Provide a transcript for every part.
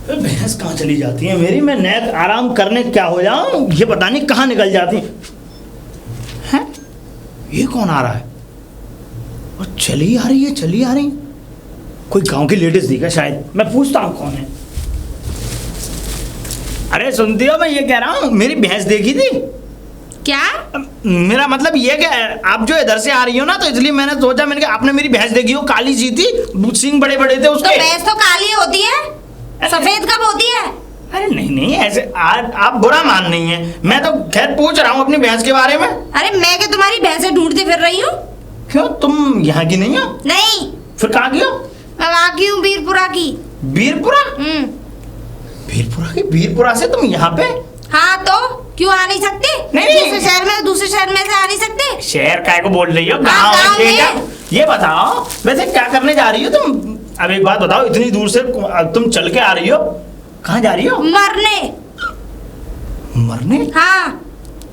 भैंस कहाँ चली जाती है मेरी, मैं नेक आराम करने क्या हो जाऊं, ये पता नहीं कहाँ निकल जाती है। ये कौन आ रहा है? और चली आ रही है, चली आ रही। कोई गांव की लेडीज दिखा शायद, मैं पूछता हूँ कौन है। अरे सुनती हो, मैं ये कह रहा हूँ मेरी भैंस देखी थी क्या? मेरा मतलब ये कि आप जो इधर से आ रही हो ना, तो इसलिए मैंने सोचा, मैंने कहा आपने मेरी भैंस देखी हो, काली सी थी, सींग बड़े बड़े थे उसके। तो भैंस तो काली होती है, सफेद कब होती है? अरे नहीं नहीं, ऐसे आप बुरा मान नहीं है, मैं तो खैर पूछ रहा हूँ अपनी भैंस के बारे में। अरे मैं क्या तुम्हारी भैंसे ढूंढती फिर रही हूँ? क्यों, तुम यहाँ की नहीं हो? नहीं। फिर कहाँ की हो? मैं वहाँ की हूँ, बीरपुरा की। बीरपुरा? बीरपुरा की? बीरपुरा से तुम यहाँ पे? हाँ तो क्यों आ नहीं सकते? नहीं, दूसरे शहर में, दूसरे शहर में से आ नहीं सकते? शहर काय को बोल रही हो, हाँ, गाँव है गाँव में। ये बताओ वैसे क्या करने जा रही हो तुम? अब एक बात बताओ, इतनी दूर से तुम चल के आ रही हो, कहाँ जा रही हो? मरने। मरने? हाँ।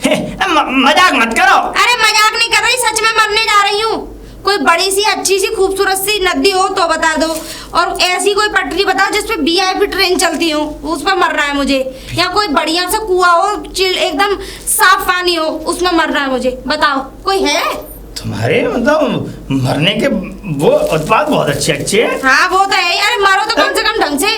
मजाक मत करो। अरे मजाक नहीं कर रही, सच में मरने जा रही हूँ। कोई बड़ी सी अच्छी सी खूबसूरत सी नदी हो तो बता दो, और ऐसी कोई पटरी बताओ जिसपे वीआईपी ट्रेन चलती हो, उस पर मरना है मुझे। या कोई बढ़िया सा कुआं हो, एकदम साफ पानी हो, उसमें मरना है मुझे। बताओ कोई है? तुम्हारे मतलब मरने के वो उत्पाद बहुत अच्छे अच्छे हैं। हाँ वो तो है यार, मरो तो कम से कम ढंग से,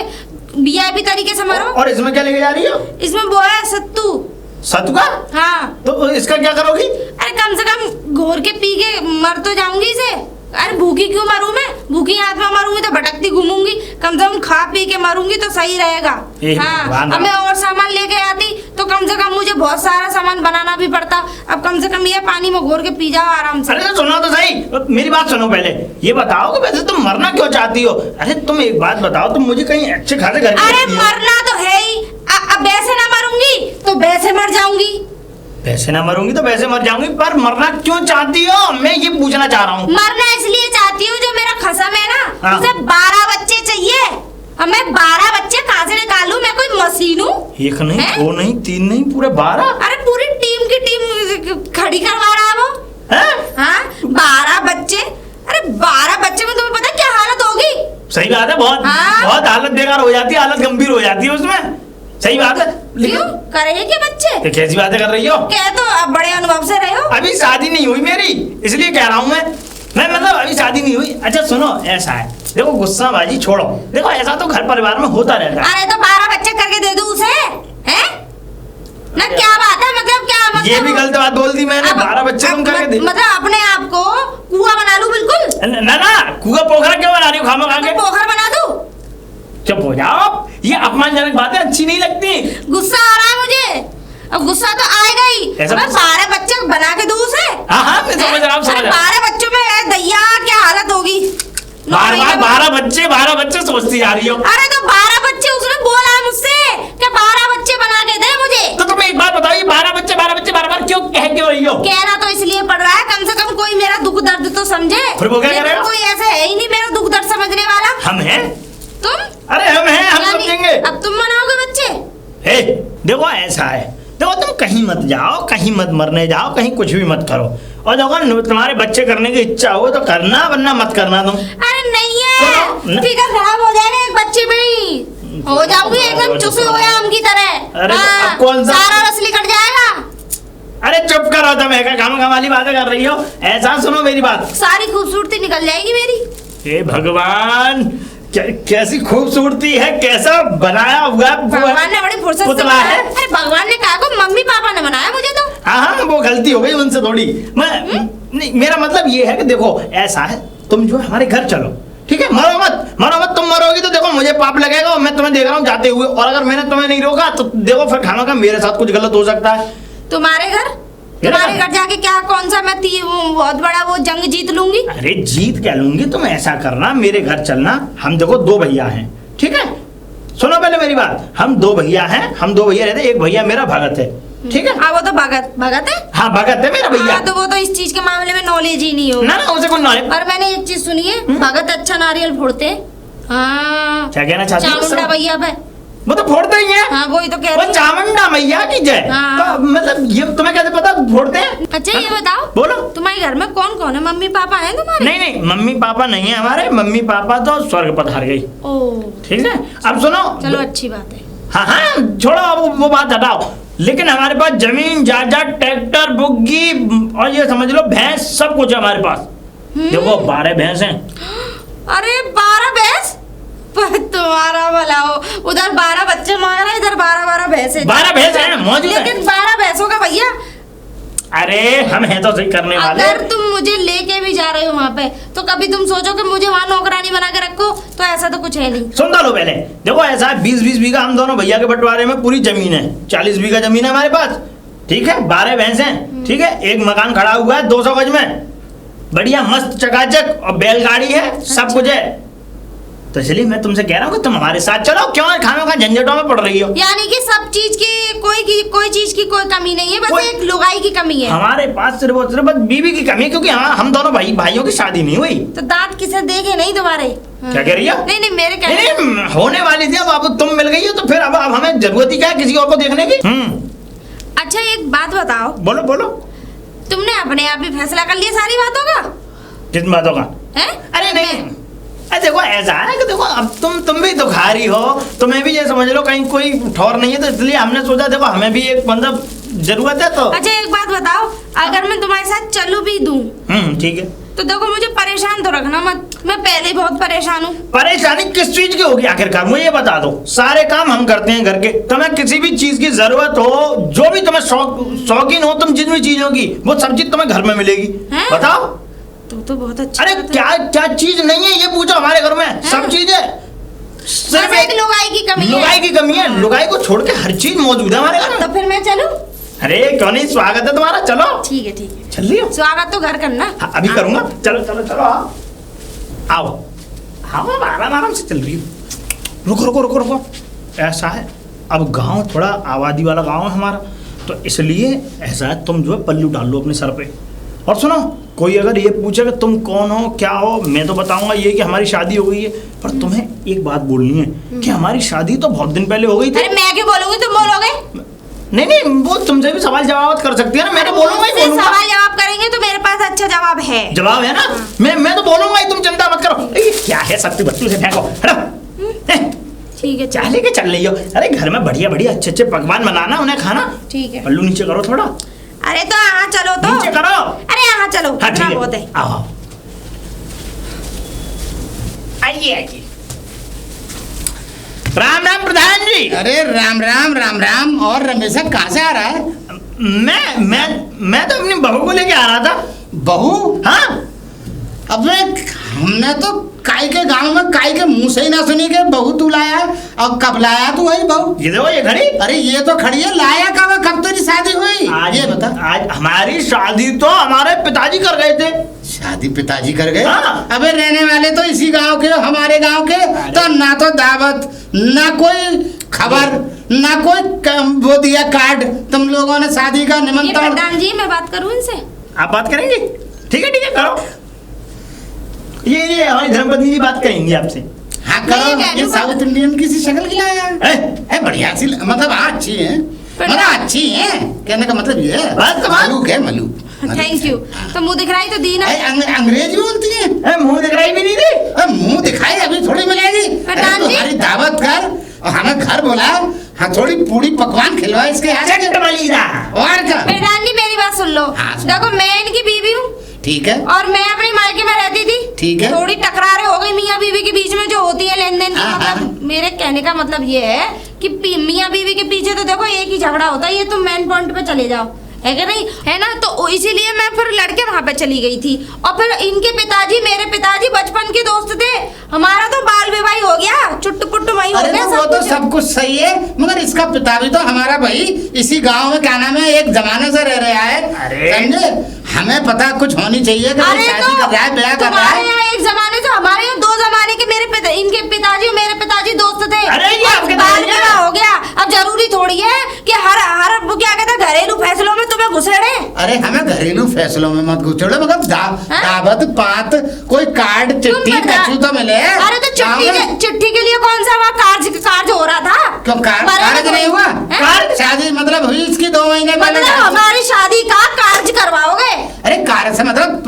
वीआईपी तरीके से मरो। और इसमें क्या लेके जा रही हो? इसमें वो है सत्तू। सत्तू का? हाँ। तो इसका क्या करोगी? अरे कम से कम घोर के पी के मर तो जाऊंगी इसे। अरे भूखी क्यों मरूं मैं? भूखी हाथ में मरूंगी तो भटकती घूमूंगी, कम से कम खा पी के मरूंगी तो सही रहेगा। हाँ, अब मैं और सामान लेके आती तो कम से कम मुझे बहुत सारा सामान बनाना भी पड़ता। अब कम से कम ये पानी में घोर के पी जाओ आराम से। अरे सुनो तो सही, मेरी बात सुनो पहले। ये बताओ कि वैसे तुम मरना क्यों चाहती हो? अरे तुम एक बात बताओ, तुम मुझे कहीं अच्छे खासे घर। अरे मरना तो है ही, अब वैसे ना मरूंगी तो वैसे मर जाऊंगी। वैसे ना मरूंगी तो वैसे मर जाऊंगी, पर मरना क्यों चाहती हो, मैं ये पूछना चाह रहा हूँ। मरना इसलिए चाहती हूँ, जो मेरा खसम है ना, हाँ। उसे 12 बच्चे चाहिए। अब मैं 12 बच्चे कहाँ से निकालूं? मैं कोई मशीन हूँ? एक नहीं, दो नहीं, तीन नहीं, पूरे 12। अरे पूरी टीम की टीम खड़ी करवा रहा है वो। हाँ 12 बच्चे। अरे 12 बच्चे में तुम्हें पता क्या हालत होगी? सही बात है, बहुत बहुत हालत बेकार हो जाती है, हालत गंभीर हो जाती है उसमें। सही बात है। क्यों करेंगे क्या बच्चे? कैसी बातें कर रही हो? क्या तो अब बड़े अनुभव से रहे हो। अभी शादी नहीं हुई मेरी, इसलिए कह रहा हूँ मैं मतलब अभी शादी नहीं हुई। अच्छा सुनो, ऐसा है, देखो गुस्साबाजी छोड़ो, देखो ऐसा तो घर परिवार में होता रहता है। अरे तो 12 बच्चे करके दे दूं उसे, हैं? ना क्या बात है, मतलब क्या मतलब? ये भी गलत बात बोल दी मैंने। 12 बच्चे तुम करके दे, मतलब अपने आप को कुआं बना लूं बिल्कुल? ना कुआं पोखरा क्यों बना रही हो खामा खा के? पोखर बना दूं? चुप हो जाओ, ये अपमानजनक बातें अच्छी नहीं लगती। गुस्सा आ रहा है मुझे, अब गुस्सा तो आएगा ही। मैं 12 बच्चे बना के दूं उसे? हाँ मैं समझ रहा हूँ, समझ रहा हूँ। 12 बच्चों में दैया क्या हालत होगी। बार 12 बच्चे सोचती जा रही हो। अरे तो 12 बच्चे उसने बोला है मुझसे कि 12 बच्चे बना के दे मुझे। तो तुम एक बात बताओ, ये 12 बच्चे बार क्यों कह क्यों रही हो? कहना तो इसलिए पड़ रहा है, कम से कम कोई मेरा दुख दर्द तो समझे। फिर वो क्या करेगा? कोई ऐसा है ही नहीं मेरा दुख दर्द समझने वाला। हम हैं? तुम? अरे हम हैं, हम समझेंगे। अब तुम बनाओगे बच्चे? हे देखो ऐसा है, देखो तुम कहीं मत जाओ, कहीं मत मरने जाओ, कहीं कुछ भी मत करो, और देखो तुम्हारे बच्चे करने की इच्छा हो तो करना, वरना मत करना तुम। अरे नहीं है, फिगर खराब हो जाएगा एक बच्चे में ही, हो जाऊंगी एकदम चुसी हो आम की तरह। अरे अब कौन सा सारा रस निकल जाएगा। अरे चुप करो, तुम खाम वाली बातें कर रही हो। ऐसा सुनो मेरी बात, सारी खूबसूरती निकल जाएगी मेरी। हे भगवान, कैसी खूबसूरती है, कैसा बनाया हुआ भगवान ने बड़ी फुर्सत से बनाया है। अरे भगवान ने कहा को मम्मी पापा ने बनाया मुझे तो। हाँ वो गलती हो गई उनसे थोड़ी। मैं नहीं, मेरा मतलब ये है कि देखो ऐसा है, तुम जो हमारे घर चलो, ठीक है? मरो मत, तुम मरोगी तो देखो मुझे पाप लगेगा, और मैं तुम्हें देख रहा हूँ जाते हुए, और अगर मैंने तुम्हें नहीं रोका तो देखो फिर खाना का मेरे साथ कुछ गलत हो सकता है। तुम्हारे घर जाके क्या कौन सा मैं बहुत बड़ा वो जंग जीत लूंगी? अरे जीत क्या लूंगी, तुम ऐसा करना, मेरे घर चलना। हम देखो 2 भैया हैं, ठीक है? सुनो पहले मेरी बात, हम 2 भैया हैं, हम 2 भैया रहते, एक भैया मेरा भगत है, ठीक है? हाँ वो तो भगत है। हाँ भगत है मेरा भैया। तो वो तो इस चीज के मामले में नॉलेज ही नहीं हो। ना उसे कोई नॉलेज। पर मैंने एक चीज सुनी है, भगत अच्छा नारियल फोड़ते। हाँ क्या कहना चाहती हो? चामुंडा भैया पे वो तो फोड़ते ही हैं। हाँ वही तो कह वो रही हूँ। चामुंडा मैया की जय। हाँ। तो मतलब ये तुम्हें कैसे पता फोड़ते हैं? अच्छा ये बताओ, बोलो। तुम्हारे घर में कौन कौन है? मम्मी पापा हैं तुम्हारे? नहीं नहीं, मम्मी पापा नहीं है हमारे, मम्मी पापा तो स्वर्ग पधार गई। ओह ठीक है, अब सुनो। चलो अच्छी बात है। हाँ हाँ छोड़ो, अब वो बात हटाओ। लेकिन हमारे पास जमीन जायदाद, ट्रैक्टर, बुग्गी और ये समझ लो भैंस, सब कुछ है हमारे पास। देखो 12 भैंस हैं। अरे 12 भैंस? तुम्हारा भला हो, उधर 12 बच्चे मांग रहे, इधर 12 भैंस है। 12 भैंस हैं मौजूद है। लेकिन 12 भैंसों का भैया, अरे हम हैं तो सही करने वाले। अगर तुम मुझे लेके भी जा रहे हो वहाँ पे, तो कभी तुम सोचो कि मुझे वहाँ नौकरानी बना के रखो, तो ऐसा तो कुछ है नहीं। सुन लो पहले, देखो ऐसा है 20-20 बीघा हम दोनों भैया के बंटवारे में पूरी जमीन है। 40 बीघा जमीन है हमारे पास। ठीक है, 12 भैंस हैं। ठीक है, एक मकान खड़ा हुआ है 200 गज में, बढ़िया मस्त चकाचक, और बैलगाड़ी है, सब कुछ है। तो इसलिए मैं तुमसे कह रहा हूँ कि तुम हमारे साथ चलो। क्यों खाने का झंझटों में पड़ रही हो? यानी कि सब चीज की कोई चीज की कोई कमी नहीं है, बस एक लुगाई की कमी है। हमारे पास सिर्फ और सिर्फ बीवी की कमी है, क्योंकि हम दोनों भाइयों की शादी नहीं हुई। तो दांत किसे देखे नहीं तुम्हारे? क्या कह रही हो? नहीं नहीं मेरे कहने नहीं, होने वाली थी, अब तुम मिल गई हो तो फिर अब हमें जरूरत ही क्या है किसी और को देखने की? अच्छा एक बात बताओ। बोलो बोलो। तुमने अपने आप ही फैसला कर लिया सारी बातों का? किन बातों का? है? अरे नहीं, अरे देखो ऐसा है कि देखो अब तुम भी दुखारी हो, तुम्हें भी ये समझ लो कहीं कोई ठौर नहीं है, तो इसलिए हमने सोचा देखो हमें भी एक मतलब जरूरत है। तो अच्छा एक बात बताओ, अगर मैं तुम्हारे साथ चलू भी दूं, ठीक है, तो देखो मुझे परेशान तो रखना मत, मैं पहले ही बहुत परेशान हूँ। परेशानी किस चीज की होगी आखिरकार, मुझे ये बता दो। सारे काम हम करते हैं घर के, तुम्हें किसी भी चीज की जरूरत हो, जो भी तुम्हें शौकीन हो तुम जिन भी चीजों की, वो सब चीज तुम्हें घर में मिलेगी। बताओ। तो बहुत अच्छा। अरे क्या चीज नहीं है ये पूछो, हमारे घर में सब चीज है, सिर्फ एक लुगाई की कमी है। लुगाई की कमी है। लुगाई को छोड़ के हर चीज मौजूद है हमारे घर में। तो फिर मैं चलूं? अरे क्यों नहीं, स्वागत है तुम्हारा, चलो। ठीक है चल रही हो? स्वागत तो घर करना। हाँ, अभी करूंगा। चलो चलो चलो आओ आओ, आराम से चल रही हो। रुको रुको रुको रुको, ऐसा है अब गांव थोड़ा आबादी वाला गांव है हमारा, तो इसलिए ऐसा है तुम जो है पल्लू डाल लो अपने सर पे। और सुनो, कोई अगर ये पूछे कि तुम कौन हो क्या हो, मैं तो बताऊंगा ये कि हमारी शादी हो गई है, पर तुम्हें एक बात बोलनी है कि हमारी शादी तो बहुत दिन पहले हो गई थी। अरे मैं क्यों बोलूंगी, तुम बोलोगे? नहीं नहीं, वो तुमसे भी सवाल जवाब कर सकती है ना, मैं तो बोलूंगा ही बोलूंगा। सवाल जवाब करेंगे तो मेरे पास अच्छा जवाब है। जवाब है ना? मैं तो बोलूंगा ही, तुम चिंता मत करो। क्या है, सबकी बच्चों से फेंको, हटो। ठीक है, चाह लेके चल रही हो? अरे घर में बढ़िया बढ़िया अच्छे अच्छे पकवान बनाना, उन्हें खाना। ठीक है। पल्लू नीचे करो थोड़ा। अरे तो यहाँ चलो, तो नीचे करो। अरे यहाँ चलो। हाँ ठीक बहुत है, आओ आइए आइए। राम राम प्रधान जी। अरे राम राम राम राम। और रमेश कहाँ से आ रहा है? मैं तो अपनी बहू को लेके आ रहा था। बहू? हाँ। अब हमने तो काई के गांव में काई के मुंह से ही ना सुनी के बहू तू लाया, और कब लाया तू वही बहू? ये देखो ये खड़ी। अरे ये तो खड़ी है, लाया कब तेरी शादी हुई? आज ये बता। आज हमारी शादी तो हमारे पिताजी कर गए थे। शादी पिताजी कर गए? हाँ। अबे रहने वाले तो इसी गांव के, हमारे गांव के, तो ना तो दावत, ना कोई खबर, ना कोई वो दिया कार्ड, तुम लोगों ने शादी का निमंत्रण। प्रधान जी मैं बात करूँ इनसे? आप बात करेंगे? ठीक है करो। ये हमारी धर्मपत्नी जी बात करेंगी आपसे। हाँ करो। ये साउथ इंडियन की सी शक्ल खिलाया है, बढ़िया सी, मतलब अच्छी है, मतलब अच्छी है, कहने का मतलब ये है। मलूक है, मलूक। Thank you. तो मुंह दिखलाई तो दी ना। अंग्रेजी बोलती है? मुंह दिखाई भी नहीं दी। मुंह दिखाई अभी थोड़ी मिलेगी। हमारी दावत कर और हमें घर बुला, हाँ थोड़ी पूरी पकवान खिलवा इसके और क्या? प्रधान जी मेरी बात सुन लो। देखो मैं इनकी बीवी हूँ, ठीक है, और मैं अपने मायके में रहती थी। ठीक है। थोड़ी टकरारें हो गई मियाँ बीवी के बीच में जो होती है लेन देन की, मतलब मेरे कहने का मतलब ये है कि मियाँ बीवी के पीछे तो देखो एक ही झगड़ा होता है, ये तुम मेन पॉइंट पे चले जाओ, है कि नहीं, है ना? तो इसीलिए मैं फिर लड़के वहाँ पे चली गई थी, और फिर इनके पिताजी, मेरे पिताजी बचपन के दोस्त थे, हमारा तो बाल विवाह हो गया, चुट्टू पुट्टू वही हो गया। वो तो सब कुछ सही है, मगर इसका पिता भी तो हमारा भाई इसी गांव में क्या नाम है एक जमाने से रह रहा है, समझे? हमें पता कुछ होनी चाहिए कि शादी कर रहा है, ब्याह कर रहा है। एक जमाने से, हमारे यहाँ 2 जमाने के इनके पिताजी और मेरे पिताजी दोस्त थे। अरे ये आपके बाल विवाह हो गया, अब जरूरी थोड़ी है कि हर क्या कहते हैं घरेलू फैसलों में तुम्हें घुसेड़े। अरे हमें घरेलू फैसलों में मत घुसेड़ो, मगर दावत पात कोई कार्ड चिट्ठी कछु तो मिले। अरे तो चिट्ठी के लिए कौन सा वहाँ कार्य हो रहा था? क्यों कार्य नहीं हुआ? शादी मतलब हुई इसकी 2 महीने पहले। मतलब हमारी शादी का कार्य करवाओगे? अरे कार्य से मतलब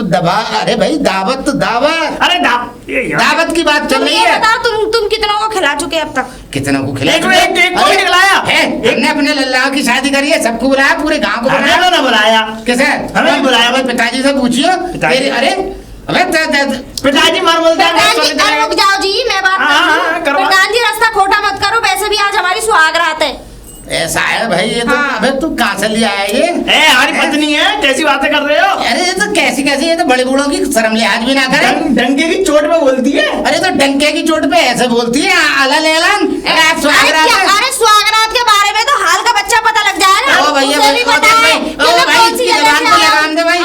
अरे भाई दावत तो दावत। अरे दावत की बात चल रही है। बताओ तुम कितनों को खिला चुके अब तक? कितनों को खिला? एक को खिलाया है। हमने अपने लल्ला की शादी करी है, सबको बुलाया, पूरे गांव को बुलाया। ना बुलाया कैसे? हमें बुलाया। भाई पिताजी से पूछियो। अरे पिताजी मार बोलते हैं। रुक जाओ जी, मैं बात कर रही हूं। प्रधान जी रास्ता खोटा मत करो, वैसे भी आज हमारी सुहागरात है। ऐसा है भाई, ये तो अबे तू कहाँ से ले आया ये? हमारी पत्नी है, कैसी बातें कर रहे हो? अरे ये तो कैसी ये तो बड़े बूढ़ों की शर्म लिहाज भी ना करे। डंके की चोट पे बोलती है। अरे तो डंके की चोट पे ऐसे बोलती है अला लेलन। अरे स्वागरात के बारे में तो हाल का बच्चा पता लग जाए ना। ओ भैया भाई लगाम दे भाई,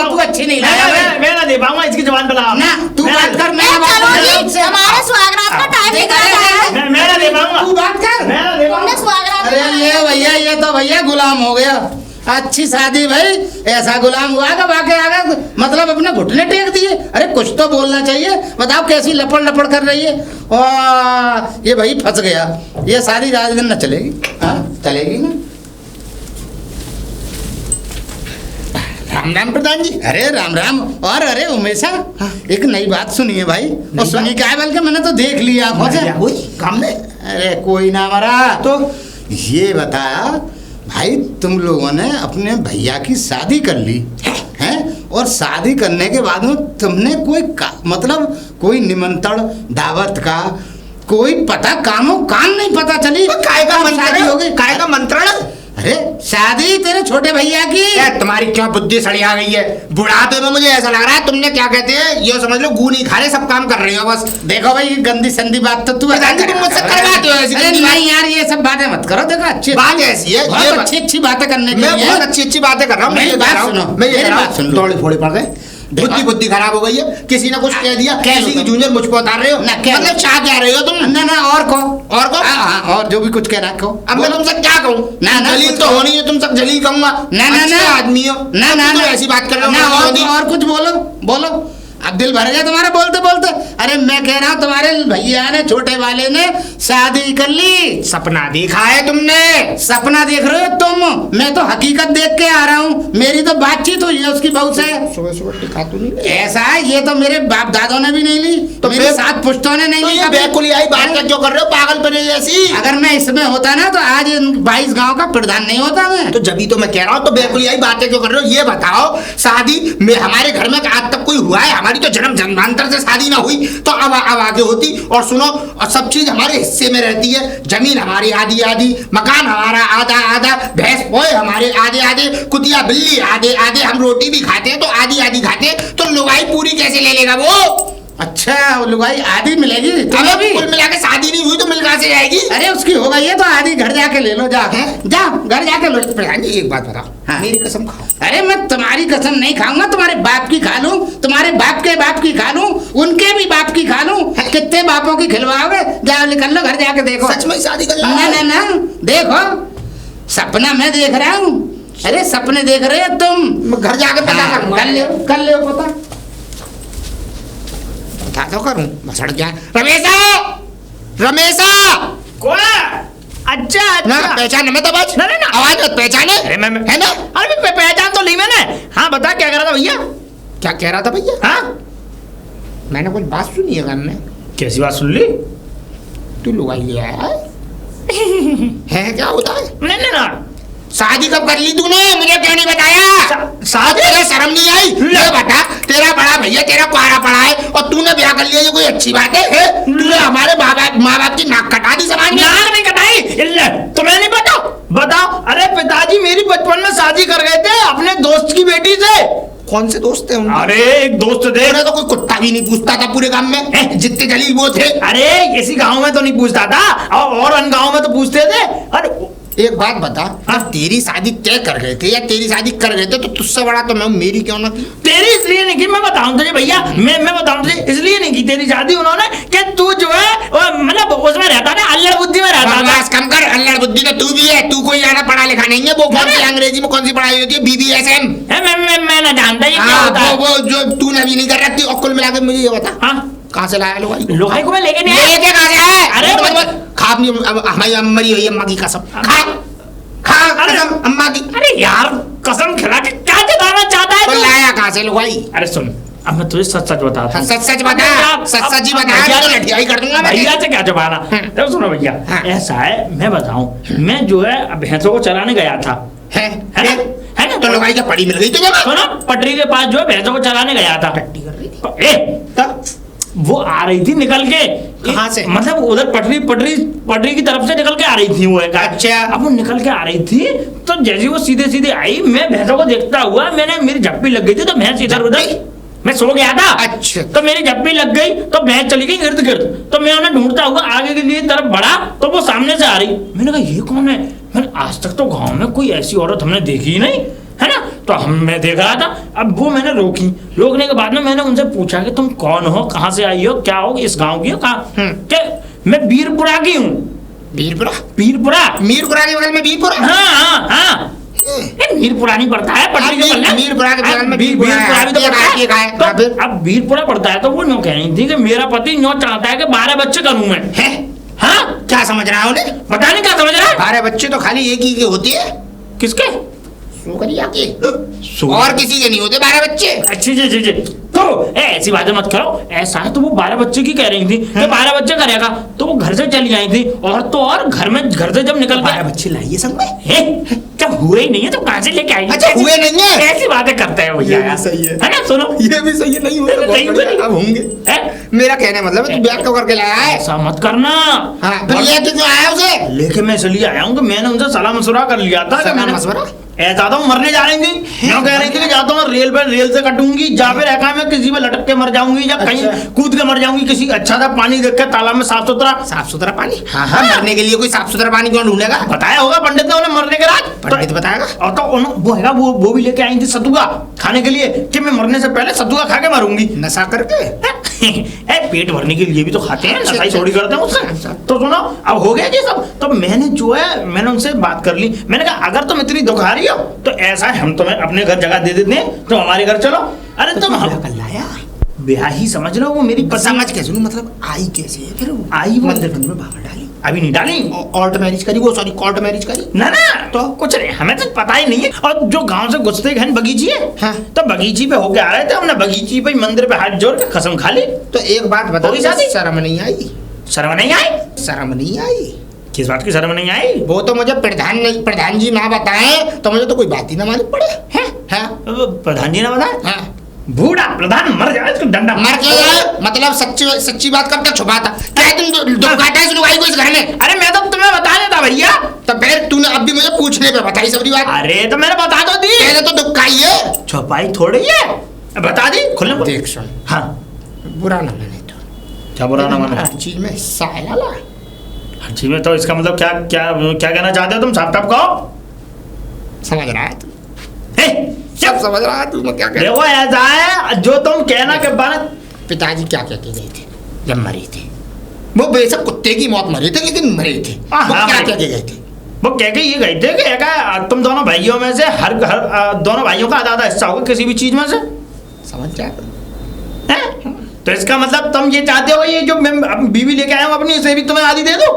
तू अच्छी नहीं लगा। मैं ना दे पाऊंगा इसकी जबान पे लगाम। ना तू बात कर, मैं हमारे स्वागरात का टाइम निकल जाए। मैं ना दे पाऊंगा, तू बात कर। मैं ना दे पाऊंगा। अरे ये भैया, ये तो भैया गुलाम हो गया। अच्छी शादी भाई, ऐसा गुलाम हुआ का वाकई आ गया, मतलब अपने घुटने टेक दिए। अरे कुछ तो बोलना चाहिए। बताओ कैसी लपड़ लपड़ कर रही है। ये भाई फंस गया। ये शादी ज्यादा दिन न चलेगी। हाँ चलेगी ना। राम राम प्रधान जी। अरे राम राम। और अरे उमेशा, एक नई बात सुनी है भाई। और सुनी क्या है? बल्कि मैंने तो देख लिया आंखों से। काम ने अरे कोई ना मरा तो ये बताया भाई, तुम लोगों ने अपने भैया की शादी कर ली हैं, और शादी करने के बाद में तुमने कोई मतलब कोई निमंत्रण दावत का कोई पता काम नहीं पता चली। तो काय का मंत्रण होगी? काय का मंत्रण? अरे शादी तेरे छोटे भैया की। तुम्हारी क्यों बुद्धि सड़ी आ गई है? बुढ़ापे में मुझे ऐसा लग रहा है तुमने क्या कहते हैं, ये समझ लो गू नहीं खा रहे, सब काम कर रही हो बस। देखो भाई, गंदी संदी बात तो तुम मुझसे करवाते हो ऐसी। नहीं यार, ये सब बातें मत करो। देखो अच्छी बात ऐसी है, बहुत अच्छी बातें करने की। मैं बहुत अच्छी बातें कर रहा हूँ। मेरी बात सुनो, मेरी बात सुन लो। थोड़ी फोड़े पड़ गए, बुद्धि खराब हो गई है। किसी ने कुछ कह दिया, किसी की जूनियर मुझ पर उतार रहे हो ना। मतलब चाह क्या रहे हो तुम? ना और को और जो भी कुछ कह रहा कहो। अब मैं तुमसे क्या कहूँ? ना जलील तो होनी है, तुम सब जलील कहूंगा। ना आदमी हो ना ऐसी बात कर रहे हो। और कुछ बोलो। अब दिल भर गया तुम्हारा बोलते बोलते। अरे मैं कह रहा हूँ, तुम्हारे भैया ने, छोटे वाले ने शादी कर ली। सपना देखा है तुमने? सपना देख रहे हो तुम? मैं तो हकीकत देख के आ रहा हूँ। मेरी तो बातचीत हुई है उसकी बहू से। सुबह दिखा तो नहीं ऐसा है, ये तो मेरे बाप दादों ने भी नहीं ली, तो मेरे 7 पुश्तों ने नहीं ली। आई बात क्यों कर रहे हो पागल बने जैसी? अगर मैं इसमें होता ना तो आज 22 गांव का प्रधान नहीं होता मैं। तो जब तो मैं कह रहा हूँ, तो बेकुली आई बातें क्यों कर रहे हो? ये बताओ, शादी में हमारे घर में आज तक कोई हुआ है? हमारी तो जन्मांतर से शादी ना हुई तो अब आगे होती। और सुनो, और सब चीज हमारे हिस्से में रहती है। जमीन हमारी आधी आधी, मकान हमारा आधा आधा, भैंस पोए हमारे आधे आधे, कुतिया बिल्ली आधे आधे, हम रोटी भी खाते हैं तो आधी आधी खाते हैं। तो लुगाई पूरी कैसे ले लेगा वो? अच्छा, लुगाई आधी मिलेगी? अबे कुल मिला के शादी नहीं हुई तो मिल कहां से जाएगी? अरे उसकी हो गई है तो आधी घर जाके ले लो। जाओ घर जाके लो। प्रधान जी एक बात बताओ। हाँ। मेरी कसम खाओ। अरे मैं तुम्हारी कसम नहीं खाऊंगा, तुम्हारे बाप की खा लूं, तुम्हारे बाप के बाप की खा लूं, उनके भी बाप की खा लूं। कितने बापों की खिलवाओगे? जाओ निकल लो, घर जाके देखो। सच में शादी कर ना देखो, सपना मैं देख रहा हूँ। अरे सपने देख रहे हो तुम? घर जाके पता कर ले पता। बता तो करूं, भसड़ क्या? रमेशा कौन? अच्छा ना पहचान में तो बच ना आवाज मत पहचाने है ना? अरे पहचान तो ली मैंने। हाँ बता, क्या कह रहा था भैया? क्या कह रहा था भैया? हाँ मैंने कुछ बात सुनी है घर में। कैसी बात सुन ली? तू लुगाई ले आया है क्या होता है? नहीं ना, शादी कब कर ली तूने? मुझे क्यों नहीं बताया? शादी? शर्म नहीं आई? ये बता, तेरा बड़ा भैया तेरा कुआरा पड़ा है और तूने ब्याह कर लिया, ये कोई अच्छी बात है? तूने हमारे माँ बाप की नाक कटा दी। समाज नाक नहीं कटाई, तुम्हें नहीं पता? बताओ। अरे पिताजी मेरी बचपन में शादी कर गए थे अपने दोस्त की बेटी से। कौन से दोस्त थे उनके? अरे एक दोस्त थे। तो कोई कुत्ता भी नहीं पूछता था पूरे गांव में, जितने जलील वो थे। अरे किसी गांव में तो नहीं पूछता था, और अन गांव में तो पूछते थे। अरे एक बात बता, तेरी शादी तय कर गए थे या तेरी शादी कर गए थे तो तुझसे बड़ा तो मैं मेरी क्यों ना की? तेरी इसलिए नहीं की, मैं बताऊं तुझे भैया, मैं बताऊं तुझे इसलिए नहीं की तेरी शादी उन्होंने कि तू जो है मतलब उसमें रहता ना, अल्लड़ बुद्धि में रहता था। कम कर, अल्लड़ बुद्धि तो तू भी है। तू कोई ज्यादा पढ़ा लिखा नहीं है। वो कौन सी अंग्रेजी में कौन सी पढ़ाई होती है? BBSM। मैं ना जानता ये क्या होता है। वो जो तूने अभी नहीं कर रखी। और कुल मिला के मुझे ये बता, हाँ कहाँ से लाया लुगाई? लुगाई को मैं लेके नहीं आया। लेके कहाँ से आया? अरे खा अपनी हमारी मरी हुई अम्मा की कसम, खा खा कसम अम्मा की। अरे यार कसम खिला के क्या जताना चाहता है तो तू? लाया कहाँ से लुगाई? अरे सुन, अब मैं तुझे सच सच बताता हूँ। सच सच बता, सच सच ही बता, तो लठियाई कर दूंगा मैं। भैया से क्या छुपाना? तो सुनो भैया, ऐसा है, मैं बताऊं, मैं जो है भैंसों को चराने गया था, है है ना? तो लुगाई क्या पड़ी मिल गई तुझे? सुनो, पटरी के पास जो है भैंसों को चराने गया था। टट्टी कर रही थी? तब वो आ रही थी निकल के। कहाँ से? मतलब उधर पटरी की तरफ से निकल के आ रही थी वो एक। अच्छा। अब वो निकल के आ रही थी तो जैसे वो सीधे सीधे आई, मैं भैंसों को देखता हुआ, मैंने मेरी झप्पी लग गई थी तो भैंस इधर उधर, मैं सो गया था। अच्छा। तो मेरी झप्पी लग गई तो भैंस चली गई इर्द गिर्द, तो मैं उन्हें ढूंढता हुआ आगे के लिए तरफ बढ़ा तो वो सामने से आ रही। मैंने कहा ये कौन है? मैंने आज तक तो गांव में कोई ऐसी औरत हमने देखी ही नहीं, है ना? तो मैं देख रहा था। अब वो मैंने रोकी, रोकने के बाद में मैंने उनसे पूछा कि तुम कौन हो, कहाँ से आई हो, क्या हो, इस गाँव की हो, कहाँ? मैं वीरपुरा की हूँ। वीरपुरा? मीरपुरा के बगल में वीरपुरा? हाँ। वीरपुरा नहीं पड़ता है, पटरी के बगल में वीरपुरा के बगल में वीरपुरा भी तो पड़ता है। तो तो अब वीरपुरा पड़ता है तो वो न्यों कह रही थी कि मेरा पति न्यों चाहता है कि 12 बच्चे करूं मैं। है? हाँ, क्या समझ रहा है उन्हें? पता नहीं क्या समझ रहा है। 12 बच्चे तो खाली एक ही के होती है। किसके? सुकरिया के। और किसी के नहीं होते 12 बच्चे। अच्छी जी तो ऐसी बातें मत करो। ऐसा है तो वो 12 बच्चे की कह रही थी कि 12 बच्चे करेगा, तो वो घर से चली आई थी। और तो और घर से जब निकल 12 बच्चे लाइए सब में? जब हुए ही नहीं है तो कहाँ से लेके आई? अच्छा, हुए नहीं है? ऐसी बातें करते हैं भैया। ये भी सही है ना? सुनो, ये भी सही है। नहीं हुए तो नहीं हुए, अब होंगे। मेरा कहने मतलब तू ब्याह क्यों करके लाया है? ऐसा मत करना। हाँ, फिर लेके क्यों आया उसे? लेके मैं इसलिए आया हूँ कि मैंने उनसे सलाह मशवरा कर लिया था। सलाह मशवरा? ऐसा तो मरने जा रही थी, मैं कह रही थी कि जाता हूँ रेल से कटूंगी, जा फिर रखा मैं किसी पे लटक के मर जाऊंगी या कहीं कूद के मर जाऊंगी, किसी अच्छा सा पानी देख के तालाब में साफ सुथरा पानी। हाँ, मरने के लिए कोई साफ सुथरा पानी कौन ढूंढेगा? बताया होगा पंडित ने उन्हें मरने के राज। पंडित बताएगा। और तो वो हैगा, वो भी लेके आई थी सतुआ खाने के लिए कि मैं मरने से पहले सतुआ खा के मरूंगी। नशा करके? पेट भरने के लिए भी तो खाते हैं, नशा थोड़ी करते हैं उससे। तो सुनो, अब हो गया ये सब। तो मैंने उनसे बात कर ली। मैंने कहा अगर तुम इतनी दुखा रही हो तो ऐसा है, हम तुम्हें अपने घर जगह दे देते हैं, तुम हमारे घर चलो। अरे तुम कर लाया ब्याह ही समझ लो। वो मेरी समझ कैसे लूं? मतलब आई कैसे है? फिर आई वो मंदिर में बाहर डाली? अभी नहीं डाली। कोर्ट मैरिज करी? कोर्ट मैरिज करी? ना तो कुछ नहीं, हमें तो पता ही नहीं है। और जो गांव से गुजरते गए बगीची है, हाँ। तो बगीची पे होके आ रहे थे, हमने बगीची पे मंदिर पे हाथ जोड़ के कसम खा ली। तो एक बात बता, शर्म नहीं आई? शर्म नहीं आई? शर्म नहीं आई? किस बात की शर्म नहीं आई? वो तो मुझे प्रधान जी ना बताए तो मुझे तो कोई बात ही ना मालूम पड़े। हैं? प्रधान जी ने बताया? हाँ। बूढ़ा प्रधान मर जाए, इसको डंडा मर क्यों जाए? मतलब सच्ची बात करता छुपाता क्या? तुम दुखाता है इस लुगाई को इस घर में? अरे मैं तो तुम्हें बता देता भैया। तो फिर तूने अब भी मुझे पूछने पे बताई सबरी बात? अरे तो मैंने बता दो दी। पहले तो दुखाई है, छुपाई थोड़ी है, बता दी खुले। देख सुन, हाँ, बुरा ना माने तो। क्या बुरा ना माने? हर चीज में हिस्सा है लाला। हर चीज में तो इसका मतलब क्या कहना चाहते हो तुम? साफ साफ कहो। समझ रहा है तू? सब समझ रहा है तू? मैं क्या कह रहा हूं? देखो ऐसा है, जो तुम कहना के बाद पिताजी क्या कहते गए थे जब मरे थे? वो बेशक कुत्ते की मौत मरे थे, लेकिन मरे थे। वो क्या कह के गए थे? वो कह के ये गए थे कि तुम दोनों भाइयों में से हर दोनों भाइयों का आधा हिस्सा होगा किसी भी चीज में से। समझ जा? तो इसका मतलब तुम ये चाहते हो ये जो मैं बीवी लेके आया हूँ अपनी, इसे भी तुम्हें आधी दे दो?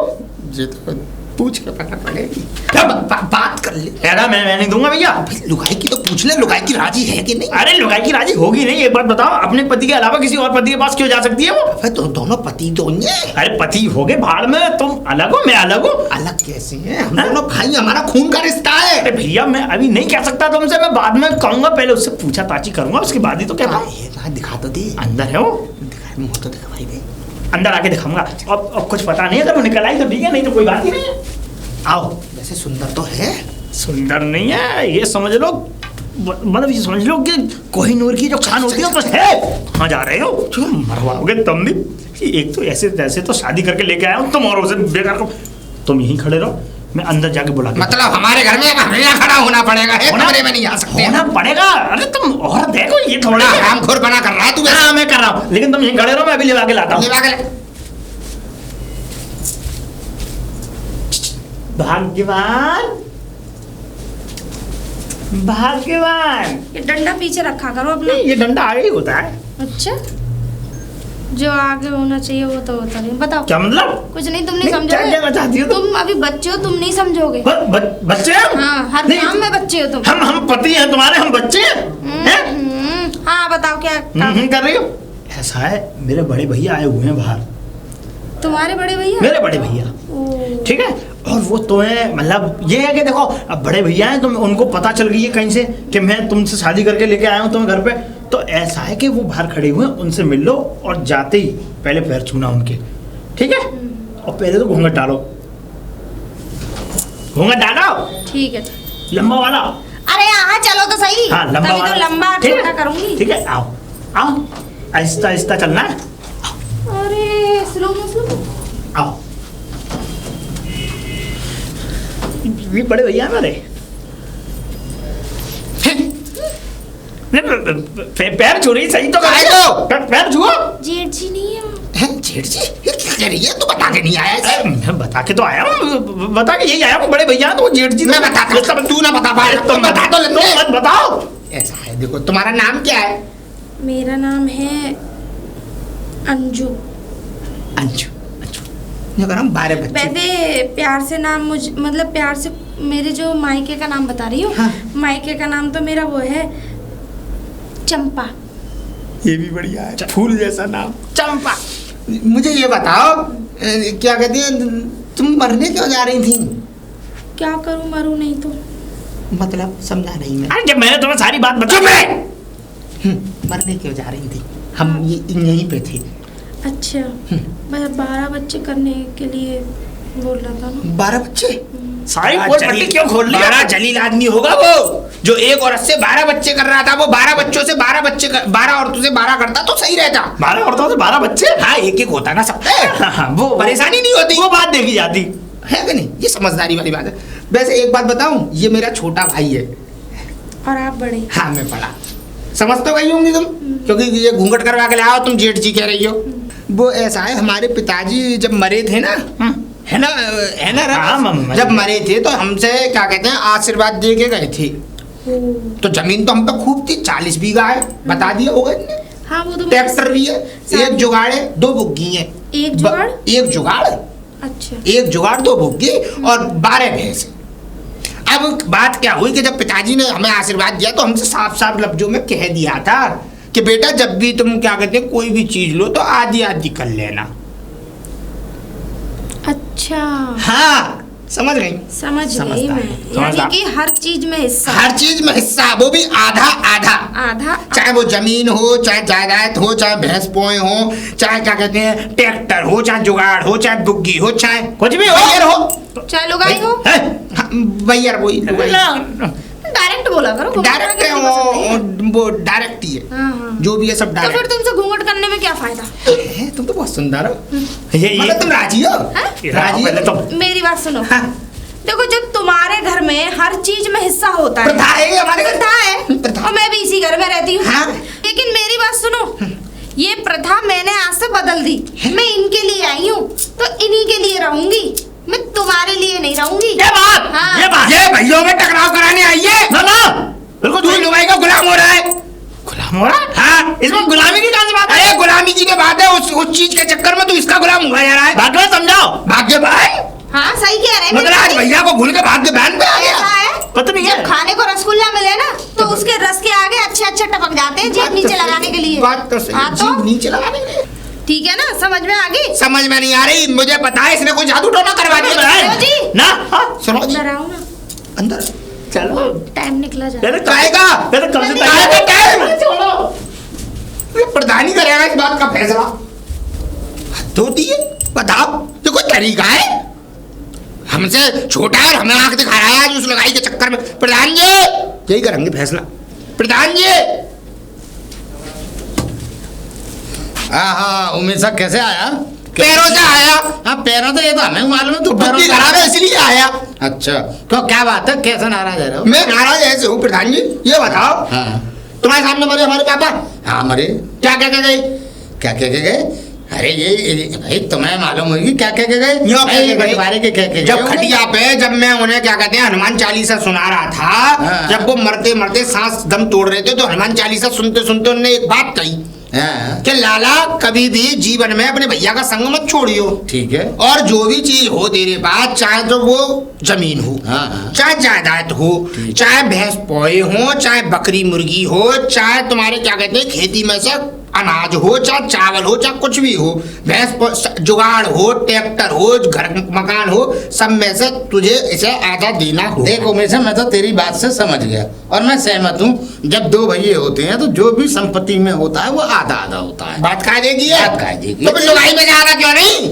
ये तो पूछ के पता पड़ेगी। बात कर ले। मैं नहीं दूंगा भैया। लुगाई की तो पूछ ले, लुगाई की राजी है कि नहीं? अरे लुगाई की राजी होगी नहीं। एक बात बताओ, अपने पति के अलावा किसी और पति के पास क्यों जा सकती है वो? तो दोनों पति तो हैं। अरे पति हो गए भाड़ में, तुम अलग हो मैं अलग हूँ। अलग कैसे हैं? हम दोनों भाई, हमारा खून का रिश्ता है। अरे भैया मैं अभी नहीं कह सकता तुमसे, मैं बाद में कहूंगा, पहले उससे पूछा ताची करूंगा, उसके बाद ही तो कहता हूँ। दिखा तो दे। अंदर है वो, मुँह तो दिखा भाई दे। अंदर आके दिखाऊंगा। अब कुछ पता नहीं है, अगर वो निकल आई तो ठीक है, नहीं तो कोई बात ही नहीं है। आओ। वैसे सुंदर तो है। सुंदर नहीं है, ये समझ लो, मतलब ये समझ लो कि कोहिनूर की जो खान होती है तो है। कहाँ जा रहे हो? मरवाओगे तुम भी। एक तो ऐसे तो शादी करके लेके आया हूँ तुम, और उसे बेकार को। तुम यहीं खड़े रहो, मैं अंदर जाके बुला। मतलब हमारे घर में हमें यहाँ खड़ा होना पड़ेगा? कमरे में नहीं आ सकते? होना पड़ेगा। अरे तुम और देखो, ये थोड़ा हरामखोर बना कर रहा है तू। हाँ मैं कर रहा हूँ, लेकिन तुम यहीं खड़े रहो, मैं अभी लेवा के लाता हूँ। भाग्यवान भाग्यवान। ये डंडा पीछे रखा करो अपने। ये डंडा आगे ही होता है। अच्छा, जो आगे होना चाहिए वो तो होता नहीं। बताओ क्या मतलब? कुछ नहीं, तुम नहीं क्या समझोगे। कहना चाहती हो तुम अभी बच्चे हो, तुम नहीं समझोगे। बच्चे हैं? हाँ, हर नहीं, काम में बच्चे हो तुम। हम पति हैं तुम्हारे, हम बच्चे हैं? हाँ बताओ क्या काम कर रही हो? ऐसा है, मेरे बड़े भैया आए हुए हैं बाहर। तुम्हारे बड़े भैया? मेरे बड़े भैया, ठीक है। और वो तो है, मतलब ये है कि देखो, अब बड़े भैया हैं तो उनको पता चल गई है कहीं से कि मैं तुमसे शादी करके लेके आया हूँ तुम्हें घर पे। तो ऐसा है कि वो बाहर खड़े हुए हैं, उनसे मिल लो और जाते ही पहले पैर छूना उनके, ठीक है। और पहले तो घूंघट डालो, घूंघट डालो, ठीक है। लंबा वाला। अरे यहाँ चलो तो सही। हाँ, लंबा तभी वाला। तो लंबा ठीक छोटा है, करूंगी। ठीक है। आओ आओ, आहिस्ता आहिस्ता चलना है। अरे स्लो स्लो। आओ, ये बड़े भैया हमारे। पैर छू रही, सही तो पैर छुओ। जेठ जी नहीं है। जेठ जी ये क्या कह रही है? तू बता के नहीं आया इसे? मैं बता के तो आया हूँ, बता के यही आया हूँ। बड़े भैया तो जेठ जी। मैं बताता हूँ, तू ना बता पाए तो बता तो ले। तुम मत बताओ। ऐसा है, देखो तुम्हारा नाम क्या है? मेरा नाम है अंजू। अंजू। अंजू हम 12 बच्चे। वैसे प्यार से नाम मुझे, मतलब प्यार से मेरे जो मायके का नाम बता रही हूँ। हाँ। मायके का नाम तो मेरा वो है चंपा। ये भी बढ़िया है, फूल जैसा नाम, चंपा। मुझे ये बताओ, क्या कहती है, तुम मरने क्यों जा रही थी? क्या करूँ, मरूँ नहीं तो? मतलब समझा नहीं मैं। अरे जब मैंने तुम्हें सारी बात बता। मरने क्यों जा रही थी? हम यहीं पे थे। अच्छा, मैं 12 बच्चे करने के लिए बोल रहा था ना। 12 बच्चे? सारी पोल पट्टी क्यों खोल ली? बड़ा जलील आदमी होगा वो, जो एक औरत से 12 बच्चे कर रहा था। वो 12 बच्चों से 12 बच्चे 12 औरतों से 12 करता तो सही रहता। 12 औरतों से 12 बच्चे? हाँ, एक एक होता ना सबका। हाँ, वो परेशानी नहीं होती, वो बात देखी जाती है कि नहीं? ये समझदारी वाली बात है। वैसे एक बात बताऊं, ये मेरा छोटा भाई है। और आप बड़े? हाँ, मैं बड़ा। समझ तो गई होंगी तुम, क्योंकि ये घूंघट करवा के लाओ, तुम जेठ जी कह रही हो। वो ऐसा है, हमारे पिताजी जब मरे थे ना, है ना हाँ, जब मरे थे तो हमसे क्या कहते हैं, आशीर्वाद दे के गए थे। तो जमीन तो हम पे खूब थी, 40 बीघा है, बता दिया होगा। हाँ, वो तो ट्रैक्टर भी है, एक जुगाड़ है, 2 बुग्गी है। एक जुगाड़? एक जुगाड़। अच्छा। एक जुगाड़, 2 बुग्गी और 12 भैंस। अब बात क्या हुई कि जब पिताजी ने हमें आशीर्वाद दिया तो हमसे साफ साफ लफ्जों में कह दिया था कि बेटा, जब भी तुम क्या कहते हैं कोई भी चीज लो तो आधी आधी कर लेना। अच्छा, हाँ, समझ गई? समझ गई मैं। यानी कि हर चीज में हिस्सा। हर चीज में हिस्सा, वो भी आधा आधा। आधा, चाहे वो जमीन हो, चाहे जायदाद हो, चाहे भैंस पोए हो, चाहे क्या कहते हैं ट्रैक्टर हो, चाहे जुगाड़ हो, चाहे बुग्गी हो, चाहे कुछ भी हो, चाहे लुगाई हो। भैया वही डायरेक्ट बोला करो। डायरेक्ट है वो डायरेक्ट ही है। हाँ। जो भी है सब तो डायरेक्ट। फिर तुमसे घूंघट करने में क्या फायदा? तुम तो बहुत सुंदर हो। ये मतलब तुम राजी हो? राजी पहले हो? तो मेरी बात सुनो। हाँ। देखो, जब तुम्हारे घर में हर चीज में हिस्सा होता है, प्रथा है हमारे घर। प्रथा है, प्रथा। और मैं भी इसी घर में रहती हूँ। हाँ। लेकिन मेरी बात सुनो, ये प्रथा मैंने आज से बदल दी। मैं इनके लिए आई हूँ तो इन्हीं के लिए रहूंगी, मैं तुम्हारे लिए नहीं रहूंगी। ये बात, हाँ। ये भैयों में टकराव कराने आई है ना ना, बिल्कुल तू लुगाई का गुलाम हो रहा है। गुलाम हो रहा है? हाँ, इसमें गुलामी की कौन सी बात है? अरे गुलामी की बात है, उस चीज के चक्कर में तू इसका गुलाम हुआ जा रहा है। भाग्य में समझाओ। भाग्य भाई, हाँ, सही कह रहे हैं। मतलब आज भैया को भूल के भाग्य बहन पे आ गया। ऐसा है, पता नहीं जब है। खाने को रसगुल्ला मिले ना तो उसके रस के आगे अच्छे अच्छे टपक जाते हैं जेब नीचे लगाने के लिए। बात तो सही, हाँ, जीभ नीचे लगाने के लिए। ठीक है ना, समझ में आ गई? समझ में नहीं आ रही, मुझे पता है इसने कोई जादू टोना करवा दिया। सुनो जी। ना हाँ, सुनो जी, अंदर आओ ना, अंदर चलो। टाइम निकला जा। पहले आएगा। पहले कब से आएगा टाइम। चलो। ये प्रधानी करेगा इस बात का फैसला। हद होती है, बताओ, ये कोई तरीका है? हमसे छोटा है और हमें आंख दिखा रहा है आज उस लगाई के चक्कर में। प्रधान जी, यही करेंगे फैसला। प्रधान जी। हाँ, उमेश साहब कैसे आया? पैरों से आया। हाँ, पैरों से, ये तो हमें मालूम है, तू पैरों से खराब है इसलिए आया। अच्छा, तो क्या बात है, कैसे नाराज है? मैं नाराज ऐसे हूँ प्रधान जी, ये बताओ। हाँ। तुम्हारे सामने मरे हमारे पापा? हाँ, मरे। क्या कह के गए? क्या कह के गए? अरे ये भाई तुम्हें मालूम होगी क्या कह के गए? बंटवारे के कह के जब खटिया पे, जब मैं उन्हें क्या कहते हैं हनुमान चालीसा सुना रहा था, जब वो मरते मरते सांस दम तोड़ रहे थे तो हनुमान चालीसा सुनते सुनते उन्होंने एक बात कही। हाँ। कि लाला कभी भी जीवन में अपने भैया का संग मत छोड़ियो। ठीक है। और जो भी चीज हो तेरे पास, चाहे तो वो जमीन हो, हाँ। चाहे जायदाद हो, चाहे भैंस पोए हो, चाहे बकरी मुर्गी हो, चाहे तुम्हारे क्या कहते हैं खेती में से अनाज हो, चाहे चावल हो, चाहे कुछ भी हो, भैंस जुगाड़ हो, ट्रैक्टर हो, घर मकान हो, सब में से तुझे इसे आधा देना हो। देखो मेरे, मैं तो तेरी बात से समझ गया और मैं सहमत हूँ। जब दो भैये होते हैं तो जो भी संपत्ति में होता है वो आधा आधा होता है। बात कहा देगी है? बात कहा देगी। तो फिर लुगाई में से आधा क्यों नहीं?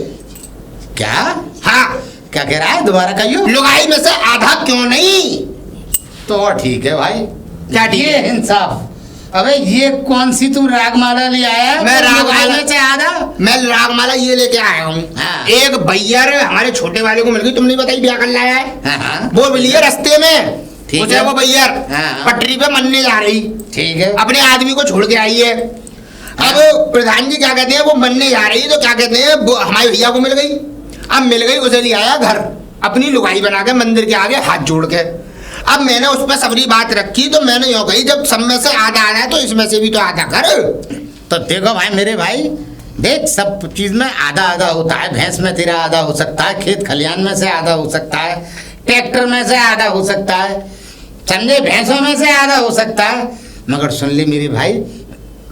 क्या? हाँ, क्या कह रहा है, दोबारा कहियो। लुगाई में से आधा क्यों नहीं? तो ठीक है भाई, क्या ठीक ये है? इंसाफ। अबे ये कौन सी तू रागमाला ले आया? मैं रागमाला से आधा। मैं रागमाला ये लेके आया हूँ। हाँ। एक भैया हमारे छोटे वाले को मिल गई, तुमने बताई ब्याह कर लाया है। हाँ। वो मिली है रास्ते में, ठीक उसे है। वो भैया हाँ। पटरी पे मरने जा रही, ठीक है। अपने आदमी को छोड़ के आई है। अब प्रधान जी क्या कहते हैं, वो मरने जा रही तो क्या कहते हैं, वो हमारे भैया को मिल गई। अब मिल गई, उसे ले आया घर, अपनी लुगाई बना के मंदिर के आगे हाथ जोड़ के। अब मैंने उस पर सबरी बात रखी तो मैंने यूँ कही, जब सब में से आधा आधा है तो इसमें से भी तो आधा कर। तो देखो भाई मेरे भाई, देख सब चीज में आधा आधा होता है। भैंस में तेरा आधा हो सकता है, खेत खलियान में से आधा हो सकता है, ट्रैक्टर में से आधा हो सकता है, समझे, भैंसों में से आधा हो सकता है। मगर सुन ले मेरे भाई,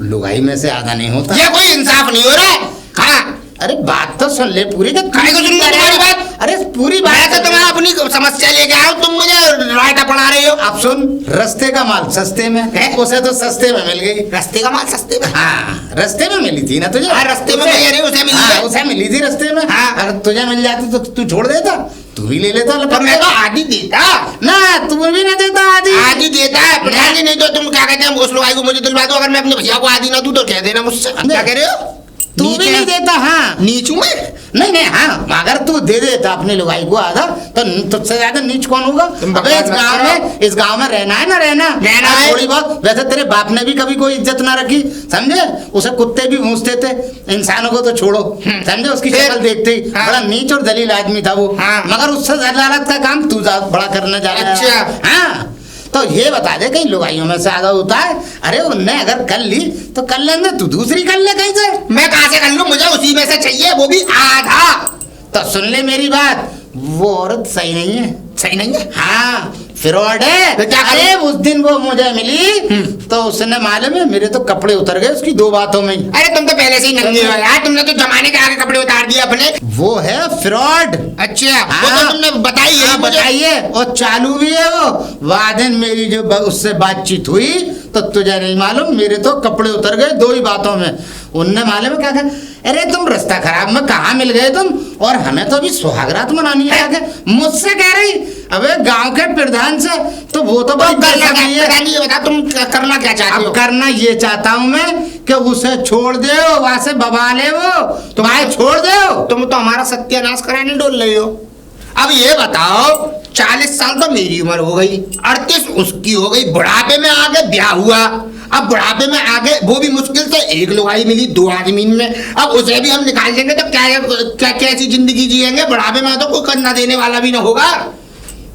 लुगाई में से आधा नहीं होता। ये कोई इंसाफ नहीं हो रहा है। हाँ, अरे बात तो सुन ले पूरी। काहे को सुन तुम्हारी बात? अरे पूरी बात। मैं तो तुम्हें अपनी समस्या लेके आया हूँ, तुम मुझे रायता पढ़ा रहे हो। अब सुन, रास्ते का माल सस्ते में है, उसे तो सस्ते में मिल गई। रास्ते का माल सस्ते में? हाँ, रास्ते में मिली थी ना तुझे। हाँ, रास्ते में मिली, उसे मिली है। उसे मिली थी रास्ते में। हाँ। अगर तुझे मिल जाती तो तू छोड़ देता, तू भी ले लेता। तो मैं तो आधी देता ना, तू भी ना देता आधी। आधी देता है प्रधान जी। नहीं तो तुम क्या कहते हैं, उस लुगाई को मुझे दिलवा दो, अगर मैं अपने भैया को आधी ना दूं तो कह देना मुझसे। क्या कह रहे हो? तू भी नहीं देता? हाँ, नीचू में? नहीं, हाँ, अगर तू दे देता अपनी लुगाई को आधा तो तुझसे ज्यादा नीच कौन होगा? अबे इस गांव में रहना है ना, रहना है थोड़ी बहुत। वैसे तेरे बाप ने भी कभी कोई इज्जत ना रखी, समझे, उसे कुत्ते भी भूंसते थे, इंसानों को तो छोड़ो, समझे, उसकी शक्ल देखते ही बड़ा नीच और दलील आदमी था वो। मगर उससे अदालत का काम तू बड़ा करने जा रहा है। अच्छा। हाँ, तो ये बता दे कहीं लुगाइयों में से आधा होता है? अरे उनने अगर कर ली तो कर लेंगे, तू दूसरी कर ले कहीं से। मैं कहाँ से कर लूं, मुझे उसी में से चाहिए, वो भी आधा। तो सुन ले मेरी बात, वो औरत सही नहीं है। सही नहीं है? हाँ, फ्रॉड है। तो क्या करूं? अरे उस दिन वो मुझे मिली तो उसने मालूम है मेरे तो कपड़े उतर गए उसकी दो बातों में ही। अरे तुम तो पहले से ही नंगे हो यार, तुमने तो जमाने के आगे कपड़े उतार दिए अपने। वो है फ्रॉड। अच्छा, वो हाँ, तो तुमने बताई है। बताइए, और चालू भी है वो। दिन मेरी जो उससे बातचीत हुई तो तुझे नहीं मालूम, मेरे तो कपड़े उतर गए दो ही बातों में। उनने मालूम क्या कहा, अरे तुम रास्ता खराब में कहाँ मिल गए तुम, और हमें तो अभी सुहागरात मनानी है। मुझसे कह रही, अबे गांव के प्रधान से, तो वो तो बता तुम करना क्या चाहते हो? करना ये चाहता हूँ मैं कि उसे छोड़ दे, वहां से बवाले वो तुम्हारे छोड़ दे। तुम तो हमारा सत्यानाश कराने डोल रहे हो। अब ये बताओ, 40 साल तो मेरी उम्र हो गई, 38 उसकी हो गई, बुढ़ापे में आगे ब्याह हुआ। अब बुढ़ापे में आगे वो भी मुश्किल से एक लुगाई मिली 2 आदमी में, अब उसे भी हम निकाल देंगे तो क्या कैसी जिंदगी जिएंगे? बुढ़ापे में तो कोई करना देने वाला भी ना होगा।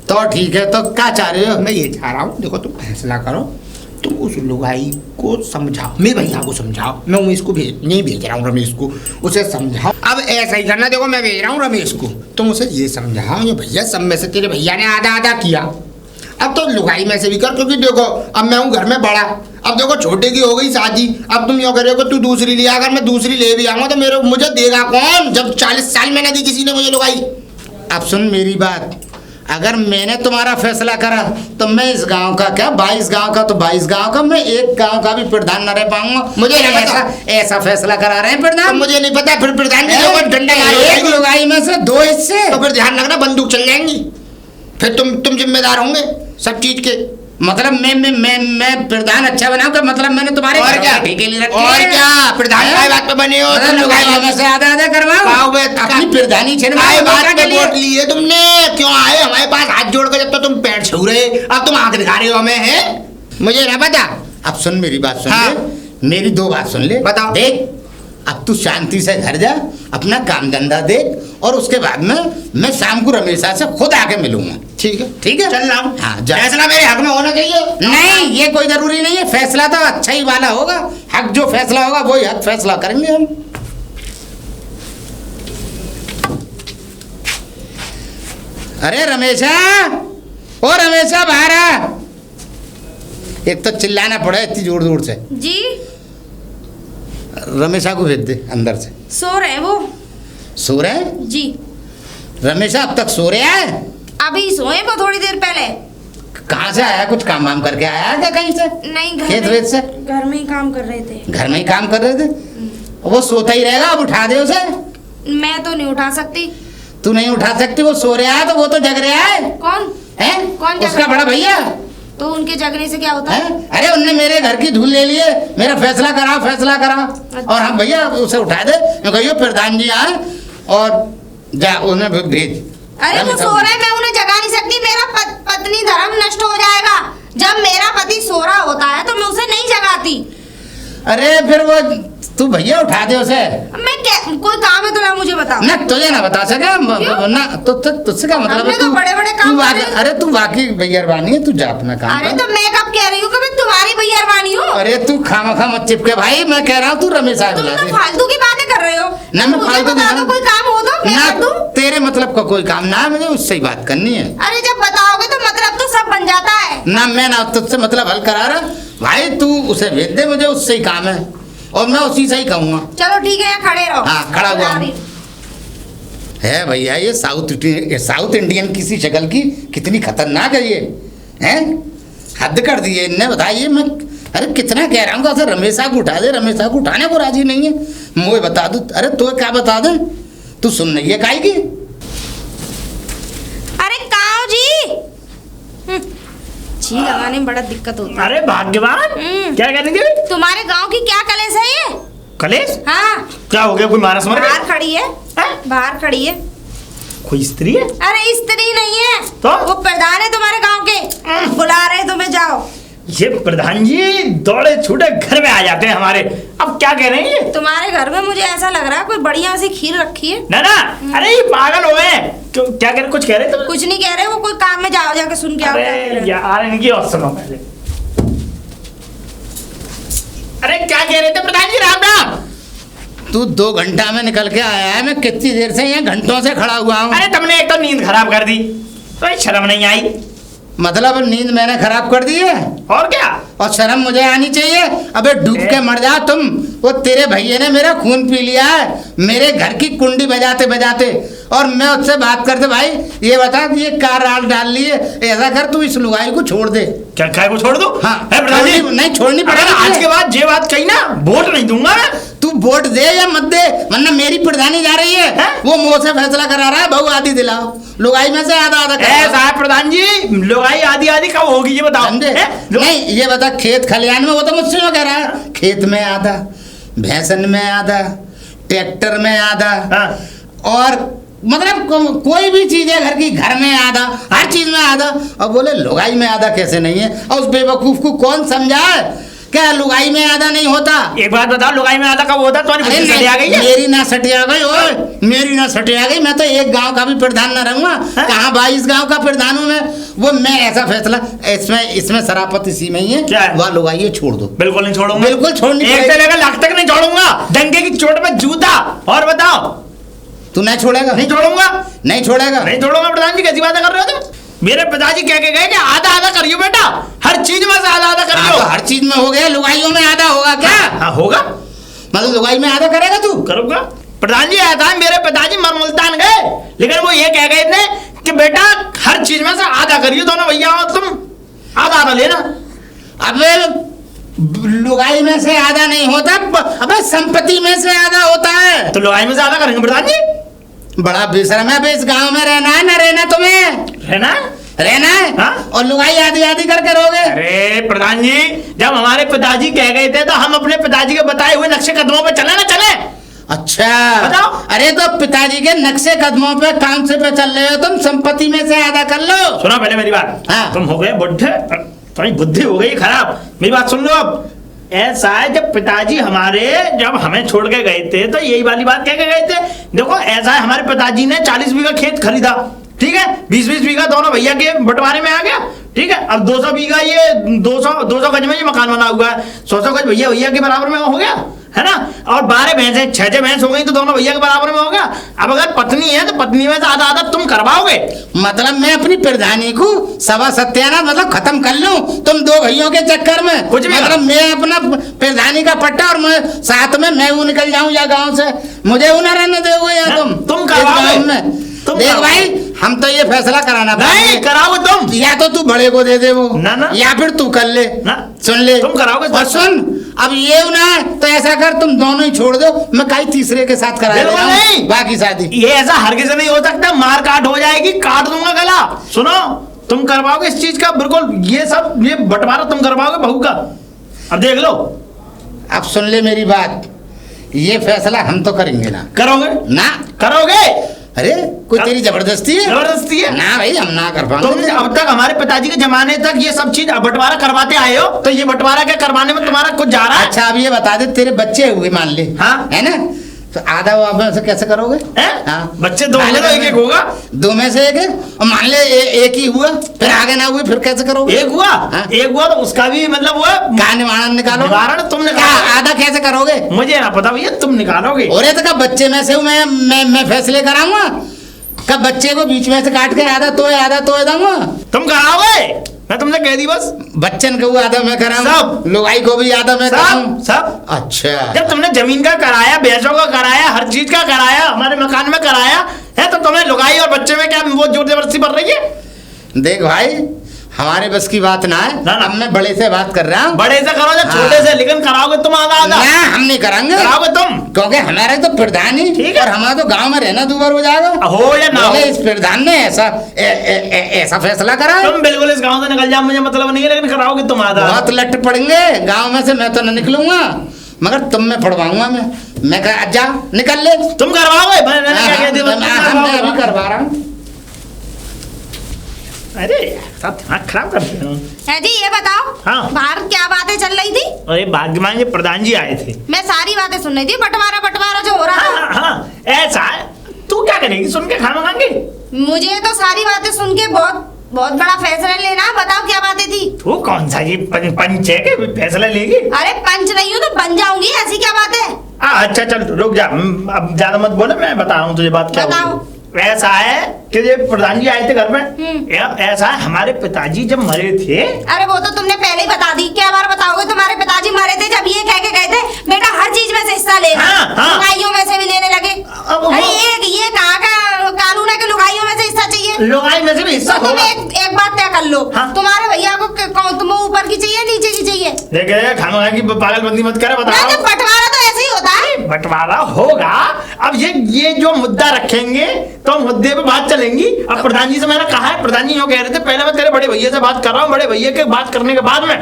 तो ठीक है, तो क्या चाह रहे हो? मैं ये चाह रहा हूँ, देखो तुम फैसला करो, तुम उस लुगाई को समझाओ, मेरे भैया को समझाओ। मैं उमेश को नहीं भेज रहा हूँ, रमेश को, उसे समझाओ। अब ऐसा ही करना, देखो मैं भेज रहा हूँ रमेश को, तुम उसे ये समझाओ, ये भैया सब में से तेरे भैया ने आधा आधा किया, अब तो लुगाई में से भी कर, क्योंकि देखो अब मैं हूँ घर में बड़ा, अब देखो छोटे की हो गई शादी, अब तुम यो करोगे तू दूसरी लिया, अगर मैं दूसरी ले भी आऊंगा तो मुझे देगा कौन, जब 40 साल में न दी किसी ने मुझे लुगाई। अब सुन मेरी बात, अगर मैंने तुम्हारा फैसला करा तो मैं इस गांव का क्या 22 गांव का तो 22 गांव का, मैं एक गांव का भी प्रधान न रह पाऊंगा। मुझे ऐसा फैसला करा रहे हैं प्रधान। तो मुझे नहीं पता, फिर प्रधान जी डंडा एक लुगाई में से 2 हिस्से, तो फिर ध्यान रखना बंदूक चल जाएंगी, फिर तुम जिम्मेदार होंगे सब चीज के। मतलब मैं प्रधान अच्छा बनाऊं तो मतलब मैंने तुम्हारे और क्या ठेके ले रखे और क्या प्रधान काय बात पे बने हो, में से आधा आधा करवाओ, अपनी प्रधानी काय बात पे वोट लिए तुमने, क्यों आए हमारे पास हाथ जोड़ कर, जब तो तुम पैर छू रहे, अब तुम आंख दिखा रहे हो हमें, है मुझे ना पता। अब सुन मेरी बात सुन हाँ। ले, मेरी 2 बात सुन ले। बताओ। देख, अब तू शांति से घर जा, अपना काम धंधा देख, और उसके बाद में मैं शाम को रमेशा से खुद आके मिलूंगा। ठीक है ठीक है, चल रहा हूँ। हाँ जा। फैसला मेरे हक में होना चाहिए। नहीं, ये कोई जरूरी नहीं है, फैसला तो अच्छा ही वाला होगा। हक जो फैसला होगा वही हक फैसला करेंगे हम। अरे रमेशा, ओ रमेशा बाहर आ। एक तो चिल्लाना पड़ा इतनी जोर जोर से। जी रमेशा को भेज दे अंदर से। सो रहे वो। सो रहे हैं? जी रमेशा अब तक सो रहा है? अभी सोए वो थोड़ी देर पहले। कहाँ से आया? कुछ काम वाम करके आया क्या कहीं से? नहीं, खेत वेत से? घर में ही काम कर रहे थे। घर में ही काम कर रहे थे? वो सोता ही रहेगा, अब उठा दे उसे। मैं तो नहीं उठा सकती। तू नहीं उठा सकती, वो सो रहा है तो वो तो जग रहा है। कौन है? कौन जग उसका रहा है? बड़ा भैया तो उनके जगने से क्या होता है? है? अरे उनने मेरे घर की धूल ले लिए, मेरा फैसला करा फैसला करा। अच्छा। और हम भैया उसे उठा दे, मैं कहियो प्रधान जी आए और जा उन्हें भेज। अरे वो सो रहे, मैं उन्हें जगा नहीं सकती। मेरा पत्नी धर्म नष्ट हो जाएगा। जब मेरा पति सो रहा होता है तो मैं उसे नहीं जगाती। अरे फिर वो तू भैया उठा दे उसे। मैं कोई काम है तो ना मुझे बताओ। ना तुझे ना बता सके ना, तो तुझसे क्या मतलब हमने है? तो बड़े-बड़े काम कर रहे हैं। अरे तू वाकई भैयारवानी है, तू जा अपना काम अरे कर। तो मैं कब कह रही हूँ कि मैं तुम्हारी भैयारवानी हूँ? अरे तू खामखा मत चिपके भाई, मैं कह रहा हूँ तू रमेशा तुम बुला तो दे। फालतू की बातें कर रहे हो। ना मैं मुझे फालतू बता दो, कोई काम हो तो मैं कर दूँ। ना तेरे मतलब का कोई काम ना है, मुझे उससे ही बात करनी है। अरे जब बताओगे तो मतलब तो सब बन जाता है। ना मैं ना तुझसे मतलब हल करा रहा भाई, तू उसे भेज दे, मुझे उससे ही काम है और मैं उसी से ही कहूँगा। चलो ठीक है, यहाँ खड़े रहो। हाँ, खड़ा हुआ हूँ। है भैया ये साउथ इंडियन किसी शक्ल की कितनी खतरनाक है ये, हैं? हद कर दी है इनने। बताइए मैं अरे कितना कह रहा हूँ, रमेशा को उठा दे, रमेशा को उठाने को राजी नहीं है। मुझे बता दो, अरे तो क्या बता दे, तू सुन रही है काहे की? अरे काओ जी, जी लगाने में बड़ा दिक्कत होता है। अरे भाग्यवान, क्या कह रही थी? तुम्हारे गांव की क्या कलेश है ये? कलेश? हाँ, क्या हो गया? कोई मानस मर गया? बाहर खड़ी है। बाहर खड़ी है। कोई स्त्री है? अरे स्त्री नहीं है तो? वो प्रधान है तुम्हारे गांव के, बुला रहे तुम्हें, जाओ। ये प्रधान जी दौड़े छूटे घर में आ जाते हैं हमारे। अब क्या कह रहे हैं ये? तुम्हारे घर में मुझे ऐसा लग रहा है कोई बढ़िया सी खीर रखी है। ना ना, अरे ये पागल हो गए। क्यों, क्या कह रहे? कुछ कह रहे तुम? कुछ नहीं कह रहे, वो कोई काम में जाओ, जाके सुन के आओ। अरे यार इनकी और सुनो पहले। अरे क्या कह रहे थे प्रधान जी? राम राम। तू 2 घंटा में निकल के आया है, मैं कितनी देर से यहाँ घंटों से खड़ा हुआ हूँ। अरे तुमने एक तो नींद खराब कर दी, तो शर्म नहीं आई? मतलब नींद मैंने खराब कर दी है? और क्या? और शर्म मुझे आनी चाहिए। अबे डूब के मर जा तुम। वो तेरे भैया ने मेरा खून पी लिया है, मेरे घर की कुंडी बजाते बजाते, और मैं उससे बात करते भाई ये बता ये कार डाल ली है, ऐसा कर तू इस लुगाई को छोड़ दे। क्या काय को छोड़ दो? हाँ, प्रधान जी नहीं छोड़नी पड़ेगी। आज के बाद ये बात कही ना, वोट नहीं दूंगा मैं। तू वोट दे या मत दे, वरना मेरी प्रधानी जा रही है। वो मुंह से फैसला करा रहा है, बहु आदि दिलाओ, लुगाई में से आधा आधा साहब प्रधान जी, लुगाई आधी आधी कब होगी ये बताओ? नहीं ये बता, खेत खलियान में वो तो मुझसे कह रहा है, खेत में आधा, भैंसन में आधा, ट्रैक्टर में आधा, और मतलब कोई भी चीज है घर की, घर में आधा, हर चीज में आधा। और बोले लुगाई में आधा कैसे नहीं है? और उस बेवकूफ को कौन समझाए क्या लुगाई में आधा नहीं होता? एक बात बताओ, लुगाई में आधा कब होता? तो आ गई है? मेरी ना सटी आ गई, ओए मेरी ना सटी आ गई। मैं तो एक गांव का भी प्रधान न रहूंगा, कहाँ 22 गांव का प्रधान हूँ मैं। वो मैं ऐसा फैसला इसमें शराफत इसी में ही है। क्या है? वह लुगाई छोड़ दो। बिल्कुल नहीं छोड़ूंगा, बिल्कुल छोड़नी एक से लेकर लाख तक नहीं छोड़ूंगा, डंके की चोट पे जूता। और बताओ, तू नहीं छोड़ेगा? नहीं छोड़ूंगा, नहीं छोड़ेगा, नहीं छोड़ूंगा। प्रधान जी कैसी बातें कर रहे हो तुम? मेरे पिताजी कह के गए कि आधा आधा करियो बेटा, हर चीज में से आधा आधा करियो। तो हर चीज में हो गया, लुगाइयों में आधा होगा क्या? हाँ होगा, मतलब लुगाई में आधा करेगा तू? करूंगा। प्रधान जी ऐसा है, मेरे पिताजी मुल्तान गए, लेकिन वो ये कह गए थे कि बेटा हर चीज में से आधा करियो, दोनों भैया हो तुम, आधा आधा लेना। अबे लुगाई में से आधा नहीं होता, अबे संपत्ति में से आधा होता है। तो लुगाई में से आधा करेंगे प्रधान जी। बड़ा बेशर्म है। इस गांव में रहना है ना रहना? तुम्हें रहना है? हाँ? और लुगाई आधी आधी करके रहोगे? अरे प्रधान जी, जब हमारे पिताजी कह गए थे तो हम अपने पिताजी के बताए हुए नक्शे कदमों पे चले ना चले। अच्छा बताओ। अरे तो पिताजी के नक्शे कदमों पे काम से पे चल रहे हो तुम, संपत्ति में से आधा कर लो। सुनो पहले मेरी बात। हाँ। तुम हो गए बुढ़े, तुम्हारी बुद्धि हो गई खराब। मेरी बात सुन लो। अब ऐसा है, जब पिताजी हमारे जब हमें छोड़ के गए थे तो यही वाली बात कह के गए थे। देखो ऐसा है, हमारे पिताजी ने 40 बीघा खेत खरीदा, ठीक है, 20-20 बीघा दोनों भैया के बंटवारे में आ गया। ठीक है, अब 200 बीघा ये 200 गज में ये मकान बना हुआ है, 100 गज भैया के बराबर में हो गया, है ना। और 12 भैंसे 6 भैंस हो गई तो दोनों भैया के बराबर में हो गया। अब अगर पत्नी है तो पत्नी में से आधा आधा तुम करवाओगे। मतलब मैं अपनी प्रधानी को सवा सत्यानाश मतलब खत्म कर लूं तुम दो भैयों के चक्कर में? कुछ भी मतलब मैं अपना प्रधानी का पट्टा और मैं साथ में मैं वो निकल जाऊं या गांव से, मुझे वो ना रहने दोगे या तुम करवाओगे? देख भाई, हम तो ये फैसला कराना था। नहीं कराओगे तुम, या तो तू बड़े को दे दे वो ना या फिर तू कर ले ना। सुन ले, तुम कराओगे और सुन, अब ये ना तो ऐसा कर तुम दोनों ही छोड़ दो, मैं कहीं तीसरे के साथ करा नहीं बाकी शादी। ये ऐसा हरगिज़ नहीं हो सकता, मार काट हो जाएगी, काट दूंगा गला। सुनो, तुम करवाओगे इस चीज का बिल्कुल, ये सब ये बंटवारा तुम करवाओगे बहू का। अब देख लो, अब सुन ले मेरी बात, ये फैसला हम तो करेंगे ना। करोगे ना करोगे? अरे कोई तेरी जबरदस्ती है? जबरदस्ती है ना भाई, हम ना कर पाएंगे। तुम अब तक हमारे पिताजी के जमाने तक ये सब चीज बंटवारा करवाते आए हो, तो ये बंटवारा क्या करवाने में तुम्हारा कुछ जा रहा है? अच्छा, अब ये बता दे, तेरे बच्चे हुए मान ले, हाँ है ना, तो आधा वो आप से कैसे करोगे? हाँ? बच्चे दो होंगे तो एक होगा, दो में से एक, और मान ले एक ही हुआ, फिर आगे ना हुए फिर कैसे करोगे? एक हुआ, एक हुआ तो उसका भी मतलब हुआ, कहा निवारण निकालो, निवारण तुम निकालो। आधा कैसे करोगे? मुझे ना पता भैया, तुम निकालोगे। और तो बच्चे में से मैं फैसले कराऊंगा, कब बच्चे को बीच में से काट के आधा तो दूंगा। तुम कराओगे? मैं तुमने कह दी बस। बच्चन को आधा मैं कराऊंगा, सब लुगाई को भी आधा मैं कराऊंगा, सब। अच्छा, जब तुमने जमीन का कराया, भैंसों का कराया, हर चीज का कराया, हमारे मकान में कराया है, तो तुम्हें लुगाई और बच्चे में क्या वो जोर जबरदस्ती बढ़ रही है? देख भाई, हमारे बस की बात ना है ना। अब मैं बड़े से बात कर रहा हूँ। बड़े से करो या छोटे से, लेकिन कराओगे तुम आधा आधा? ना, हम नहीं कराएंगे। कराओगे तुम, क्योंकि हमारे तो प्रधान ही, ठीक है, और हमारा तो गांव में रहना दूबर हो जाएगा, हो या ना हो। इस प्रधान ने ऐसा फैसला करा। तुम बिल्कुल इस गांव से निकल जाओ, मुझे मतलब नहीं है, लेकिन कराओगे तुम आधा। बहुत लट पड़ेंगे गांव में से, मैं तो न निकलूंगा, मगर तुम में पड़वाऊंगा मैं जा निकल ले। तुम करवाओगे? मैं अभी करवा रहा हूँ। अरे सब दिमाग खराब करते हो। है जी, ये बताओ, हाँ, बाहर क्या बातें चल रही थी? अरे भाग्यमान जी प्रधान जी आए थे, मैं सारी बातें सुन रही थी, बंटवारा जो हो रहा था। हाँ, हाँ, ऐसा है। तू क्या करेगी सुन के, खाना खाएंगे? मुझे तो सारी बातें सुन के बहुत बड़ा फैसला लेना। बताओ क्या बातें थी? तू कौन सा ये पंच है के फैसला लेगी? अरे पंच नहीं हूँ तो बन जाऊंगी, ऐसी क्या बात है? अच्छा चल रुक जा, अब ज्यादा मत बोले, मैं बता रहा हूँ तुझे बात क्या बताओ। ऐसा है कि ये प्रधान जी आए थे घर में, ऐसा है हमारे पिताजी जब मरे थे। अरे वो तो तुमने पहले ही बता दी, क्या बार बताओगे? तुम्हारे पिताजी मरे थे जब ये कह के गए थे बेटा हर चीज में से हिस्सा लेना, लुगाइयों में से भी लेने लगे। अरे ये कहाँ का कानून है कि लुगाइयों में से हिस्सा चाहिए? लुगाई में से भी हिस्सा तुम एक बात तय कर लो, तुम्हारे भैया को तुम ऊपर की चाहिए नीचे की चाहिए? देखे खाना की पागलबंदी मत करे, बताओ। बंटवारा तो ऐसे ही होता है। बंटवारा होगा, अब ये जो मुद्दा रखेंगे तो मुद्दे पे बात चलेंगी। अब प्रधान जी से मैंने कहा है, प्रधान जी यो कह रहे थे पहले मैं तेरे बड़े भैया से बात कर रहा हूँ, बड़े भैया के बात करने के बाद में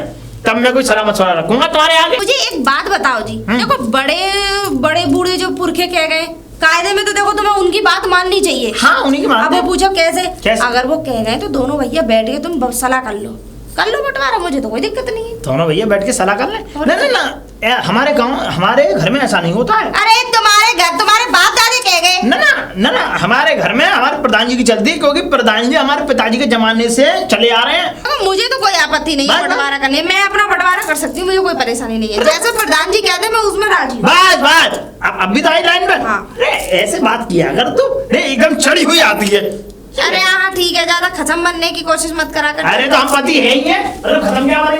तब मैं कोई सलाह मशवरा रखूंगा तुम्हारे आगे। मुझे एक बात बताओ जी, देखो बड़े बूढ़े जो पुरखे कह गए, कायदे में तो देखो तुम्हें उनकी बात माननी चाहिए। हाँ, उन्हीं की बात। अब वो पूछो कैसे? अगर वो कह गए तो दोनों भैया बैठ के तुम सलाह कर लो बंटवारा, मुझे तो कोई दिक्कत नहीं है। दोनों भैया बैठ के सलाह कर ले। ना हमारे गांव हमारे घर में ऐसा नहीं होता है। अरे तुम्हारे घर तुम्हारे बाप दादे कह गए। ना हमारे घर में हमारे प्रधान जी की चलती है, क्योंकि प्रधान जी हमारे पिताजी के जमाने से चले आ रहे हैं। मुझे तो कोई आपत्ति नहीं है बंटवारा करने, मैं अपना बंटवारा कर सकती हूँ, मुझे कोई परेशानी नहीं है। जैसे प्रधान जी कहते मैं उसमें राजी हूँ। बस अभी तो आई लाइन में। हाँ। ऐसे बात किया अगर तू एकदम चढ़ी हुई आती है। अरे हाँ ठीक है, ज्यादा खत्म बनने की कोशिश मत करा कर। अरे तो हम पति है ही है, अरे खत्म क्या हमारे।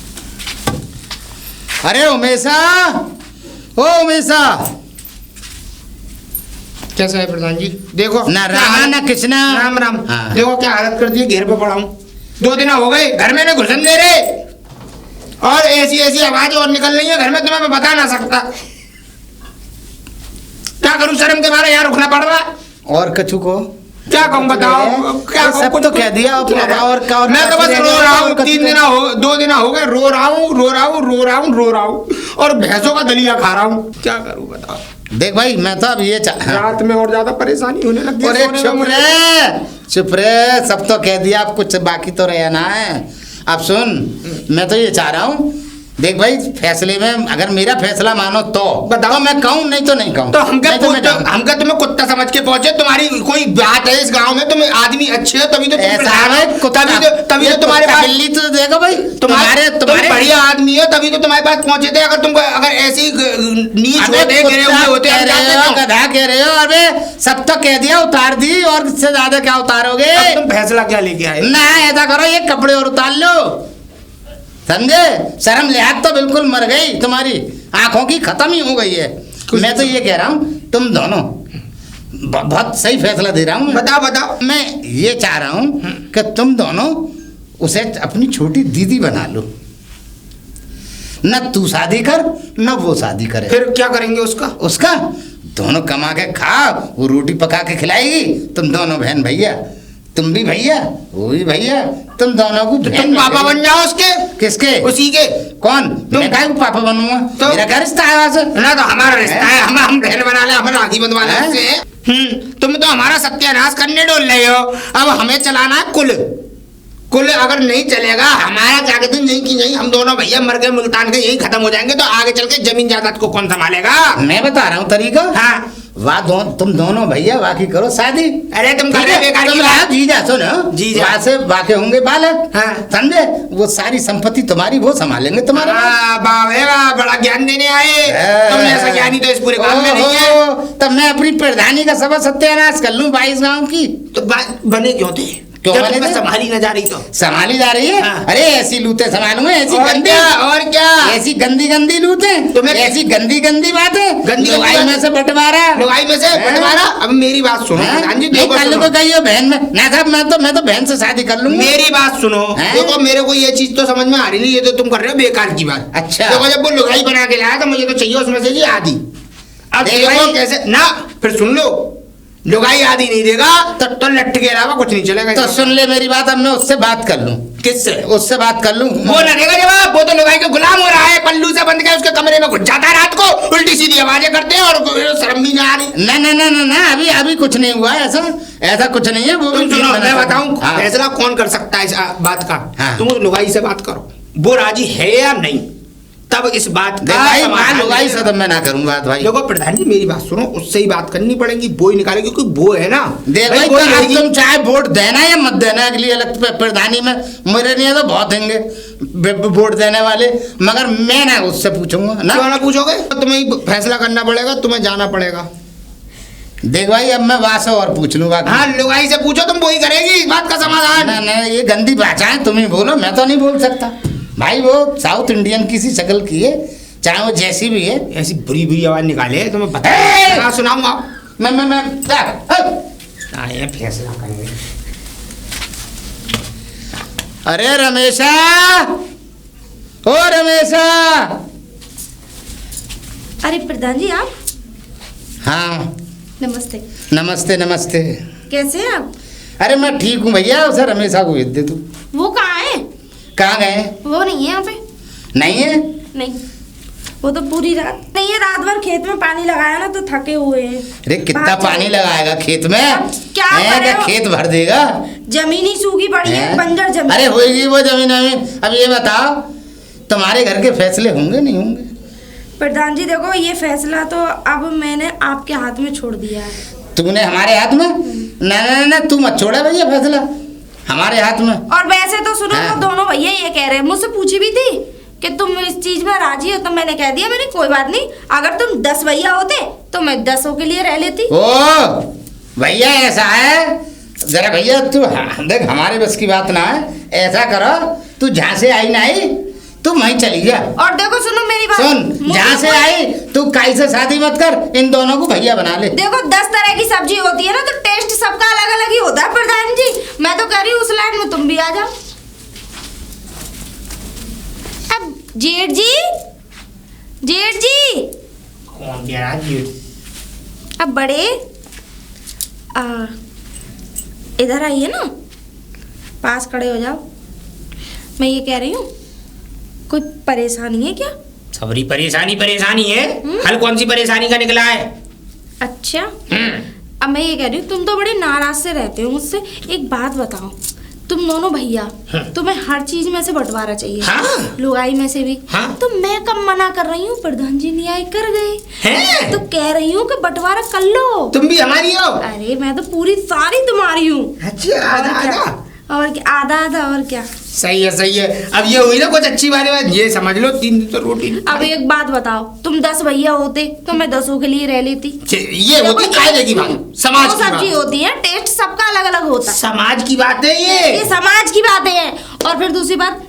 अरे उमेशा, ओ उमेशा, कैसा है प्रधान जी? देखो ना रामा ना कृष्णा, राम राम। हाँ। देखो क्या हालत कर दी है, घेर पे पड़ा हूँ, 2 दिन हो गए घर में नहीं घुसन दे रहे, और ऐसी आवाज और निकल रही है घर में, तुम्हें मैं बता ना सकता। क्या करूं, शर्म के मारे यहाँ रुकना पड़ रहा। और कछु को क्या कहूँ बताओ, क्या सब कुछ तो कह दिया। और मैं तो बस रो रहा हूँ, 2 दिन हो गए रो रहा हूँ, और भैंसों का दलिया खा रहा हूँ। क्या करूँ बताओ। देख भाई, मैं तो अब ये रात में और ज्यादा परेशानी होने लग गई। अरे चुप रे, सब तो कह दिया, अब कुछ बाकी तो रहा ना है। अब सुन, मैं तो ये चाह रहा हूँ देख भाई, फैसले में अगर मेरा फैसला मानो तो बताओ। तो मैं कहूँ, नहीं तो नहीं कहूँ। तो हमका तुम्हें कुत्ता समझ के पहुंचे, तुम्हारी कोई बात है इस गांव में, तुम आदमी अच्छे हो तभी तो तुम तभी तो तुम्हारे पास बिल्ली तो देखो भाई, तुम्हारे बढ़िया आदमी हो तभी तो तुम्हारे पास पहुंचे थे। अगर तुमको अगर ऐसी नीच होते गधा कह रहे हो, अबे सब तो कह दिया, उतार दी, और इससे ज्यादा क्या उतारोगे? तुम फैसला क्या लेके आए? ना ऐसा करो, ये कपड़े और उतार लो, समझे? शर्म लिहाज तो बिल्कुल मर गई, तुम्हारी आंखों की खत्म ही हो गई है। मैं तो ये कह रहा हूँ, तुम दोनों बहुत सही फैसला दे रहा हूँ। बताओ। मैं ये चाह रहा हूँ कि तुम दोनों उसे अपनी छोटी दीदी बना लो, न तू शादी कर न वो शादी करे। फिर क्या करेंगे उसका? दोनों कमा के खा, वो रोटी पका के खिलाएगी, तुम दोनों बहन भैया, तुम भी भैया वो भी भैया, तुम दोनों को तुम पापा बन जाओ उसके। किसके? उसी के। कौन? मैं काहे को पापा बनूंगा? तो मेरा क्या रिश्ता है वैसे? ना तो हमारा रिश्ता है, हम बहन बना ले, हम राखी बंधवा ले उससे। तुम तो हमारा सत्यानाश करने डोल रहे हो। अब हमें चलाना है कुल अगर नहीं चलेगा, हमारा क्या कहते हैं, नहीं कि नहीं, हम दोनों भैया मर गए मुल्तान के, यही खत्म हो जाएंगे, तो आगे चल के जमीन जायदाद को कौन संभालेगा? मैं बता रहा हूँ तरीका। हाँ, तुम दोनों भैया बाकी करो शादी। अरे तुम कर रहे बेकार की बात। जीजा सुनो, जीजा से बाकी होंगे बालक, हाँ। समझे? वो सारी संपत्ति तुम्हारी, वो संभालेंगे तुम्हारे। वाह, बड़ा ज्ञान देने आए तुमने, ऐसा ज्ञानी तो इस पूरे गांव में नहीं है। तब मैं अपनी प्रधानी का सब सत्यानाश कर लूं 22 गांव की। तो बने क्यों थे? संभाली न जा रही तो संभाली जा रही है। हाँ। अरे ऐसी लूटे संभालूंगा, ऐसी गंदी और क्या ऐसी गंदी लूटे, तुम्हें ऐसी गंदी बातें, लुगाई में से बंटवारा। अब मेरी बात सुनो कल को कहियो बहन में ना साहब, मैं तो बहन से शादी कर लूंगा। मेरी बात सुनो, देखो मेरे को ये चीज तो समझ में आ रही नहीं, ये तो तुम कर रहे हो बेकार की बात। अच्छा, देखो जब वो लुगाई बना के लाया तो मुझे तो चाहिए उसमें से आधी। अब देखो कैसे ना, फिर सुन लो, लुगाई आदि नहीं देगा तो लट्ठ के अलावा कुछ नहीं चलेगा। तो सुन ले मेरी बात, अब मैं उससे बात कर लूं। किससे? उससे बात कर लूं। वो ना देगा जवाब, वो तो लुगाई के गुलाम हो रहा है, पल्लू से बंद के उसके कमरे में घुस जाता है रात को, उल्टी सीधी आवाजें करते हैं और शर्म भी ना आ रही। ना अभी कुछ नहीं हुआ, ऐसा कुछ नहीं है। वो तुम सुनो, मैं बताऊं फैसला कौन कर सकता है इस बात का। तुम उस लुगाई से बात करो, वो राजी है या नहीं, तब इस बात का लुगाई से मैं ना करूंगा बात भाई। देखो प्रधान जी मेरी बात सुनो, उससे ही बात करनी पड़ेगी, वो ही निकालेगी, क्योंकि वो है ना। देखो तुम चाहे वोट देना या मत देना के लिए अलग प्रधानी में मेरे लिए तो बहुत होंगे वोट देने वाले, मगर मैं ना उससे पूछूंगा ना। क्यों ना पूछोगे? तुम्हें फैसला करना पड़ेगा, तुम्हें जाना पड़ेगा। देख भाई, अब मैं वहां से और पूछ लूंगा। हाँ, लुगाई से पूछो, तुम वही करेगी इस बात का समाधान। ना ये गंदी भाषाएं तुम ही बोलो, मैं तो नहीं बोल सकता भाई। वो साउथ इंडियन किसी शक्ल की है, चाहे वो जैसी भी है, ऐसी बुरी आवाज निकाले तुम्हें पता सुनाऊंगा मैं फैसला करेंगे। अरे रमेशा, ओ रमेशा। अरे प्रधान जी आप? हाँ नमस्ते। नमस्ते। कैसे हैं आप? अरे मैं ठीक हूँ भैया, उसे रमेशा को भेज दे तू। वो कहाँ है? कहाँ गए? वो नहीं है यहाँ पे। नहीं है? नहीं, वो तो पूरी रात नहीं है, रात भर खेत में पानी लगाया ना तो थके हुए हैं। अरे कितना पानी लगाएगा खेत में? क्या खेत भर देगा? जमीन ही सूखी पड़ी है, बंजर जमीन। अरे होगी वो जमीन। अब ये बताओ, तुम्हारे घर के फैसले होंगे नहीं होंगे? प्रधान जी देखो, ये फैसला तो अब मैंने आपके हाथ में छोड़ दिया है। तूने हमारे हाथ में? ना तू मत छोड़ा भैया फैसला हमारे हाथ में। और वैसे तो सुनो, तो दोनों भैया ये कह रहे हैं, मुझसे पूछी भी थी कि तुम इस चीज में राजी हो, तो मैंने कह दिया मैंने कोई बात नहीं, अगर तुम 10 भैया होते तो मैं 10 के लिए रह लेती। ओ भैया ऐसा है, जरा भैया तू देख, हमारे बस की बात ना है। ऐसा करो, तू जहाँ से आई ना आई, तू वहीं चली जा। और देखो सुनो मेरी बात, सुन, जहाँ से आई तू काई से शादी मत कर, इन दोनों को भैया बना ले। देखो 10 तरह की सब्जी होती है ना, तो टेस्ट सबका अलग अलग ही होता है प्रधान जी। मैं तो कह रही हूँ उस लाइन में तुम भी आ जाओ। अब जेठ जी कौन कह रहा है? अब बड़े इधर आइए ना, पास खड़े हो जाओ। मैं ये कह रही हूँ, कोई परेशानी है क्या? सबरी परेशानी है। हल कौन सी परेशानी का निकला है? अच्छा, अब मैं ये कह रही हूँ, तुम तो बड़े नाराज से रहते हो मुझसे। एक बात बताओ, तुम दोनों भैया, हाँ। तुम्हें हर चीज में से बंटवारा चाहिए, हाँ। लुगाई में से भी। हाँ। तो मैं कब मना कर रही हूँ, प्रधान जी न्याय कर गए हैं? तो कह रही हूँ कि बंटवारा कर लो। तुम भी हमारी हो? अरे मैं तो पूरी सारी तुम्हारी हूँ। अच्छा, आधा आधा। और क्या, आधा आधा और क्या। सही है सही है। अब ये हुई ना कुछ अच्छी बात, ये समझ लो 3 दिन तो रोटी नहीं अब एक बात बताओ, तुम 10 भैया होते तो मैं 10 के लिए रह लेती। ये होती कायदे की बात, समाज की सब्जी बात। होती है, टेस्ट सबका अलग अलग होता है। समाज की बात है ये समाज की बातें हैं। और फिर दूसरी बात,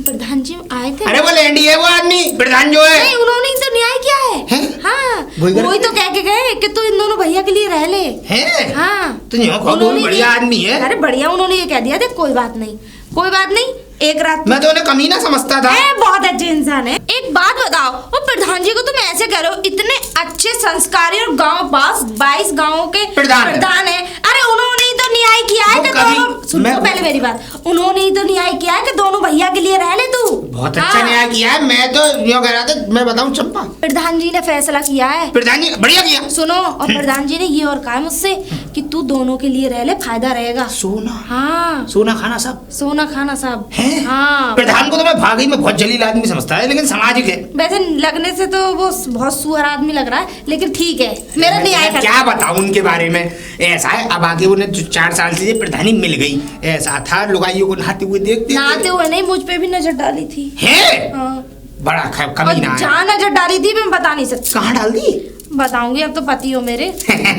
प्रधान जी आए थे। अरे वो लैंडी है वो आदमी, प्रधान जो है। नहीं, उन्होंने ही तो न्याय किया है। हैं? हाँ, वही वही तो कह के गए कि तू इन दोनों भैया के लिए रह ले। हैं? हाँ, तो यूं कहो, उन्होंने बहुत बढ़िया ये- आदमी है। अरे बढ़िया, उन्होंने ये कह दिया था, कोई बात नहीं, कोई बात नहीं, एक रात मैं तो उन्हें कमीना समझता था। बहुत अच्छे इंसान है। एक बात बताओ, वो प्रधान जी को तुम ऐसे कह रहे हो, इतने अच्छे संस्कारी और गांव पास 22 गांवों के प्रधान है। अरे उन्होंने ही तो न्याय किया है वो कि कभी- दोनों, सुनो मैं- पहले मेरी बात, उन्होंने ही तो न्याय किया है कि दोनों भैया के लिए रह ले तू। बहुत अच्छा हाँ। न्याय किया है। मैं तो यूं कह रहा था, मैं बताऊं चंपा, प्रधान जी ने फैसला किया है। प्रधान जी बढ़िया किया। सुनो, और प्रधान जी ने ये और कहा है मुझसे कि तू दोनों के लिए रह ले, फायदा रहेगा। सोना, हाँ, सोना खाना सब सोना खाना सब। हैं? हाँ, प्रधान को तो मैं भागी में बहुत जलील आदमी समझता है, लेकिन सामाजिक है। वैसे लगने से तो वो बहुत सुअर आदमी लग रहा है, लेकिन ठीक है, मेरा न्याय कर। क्या बताऊं उनके बारे में। ऐसा है, अब आगे उन्हें 4 साल से ये प्रधानी मिल गई, ऐसा था लुगाइयों को नहाते हुए देखते नहाते हुए नहीं, मुझ पे भी नजर डाली थी। हैं? हाँ। बड़ा और कमीना है। जहाँ नजर डाली थी मैं बता नहीं सकती। कहाँ डाल दी? बताऊंगी, अब तो पति हो मेरे।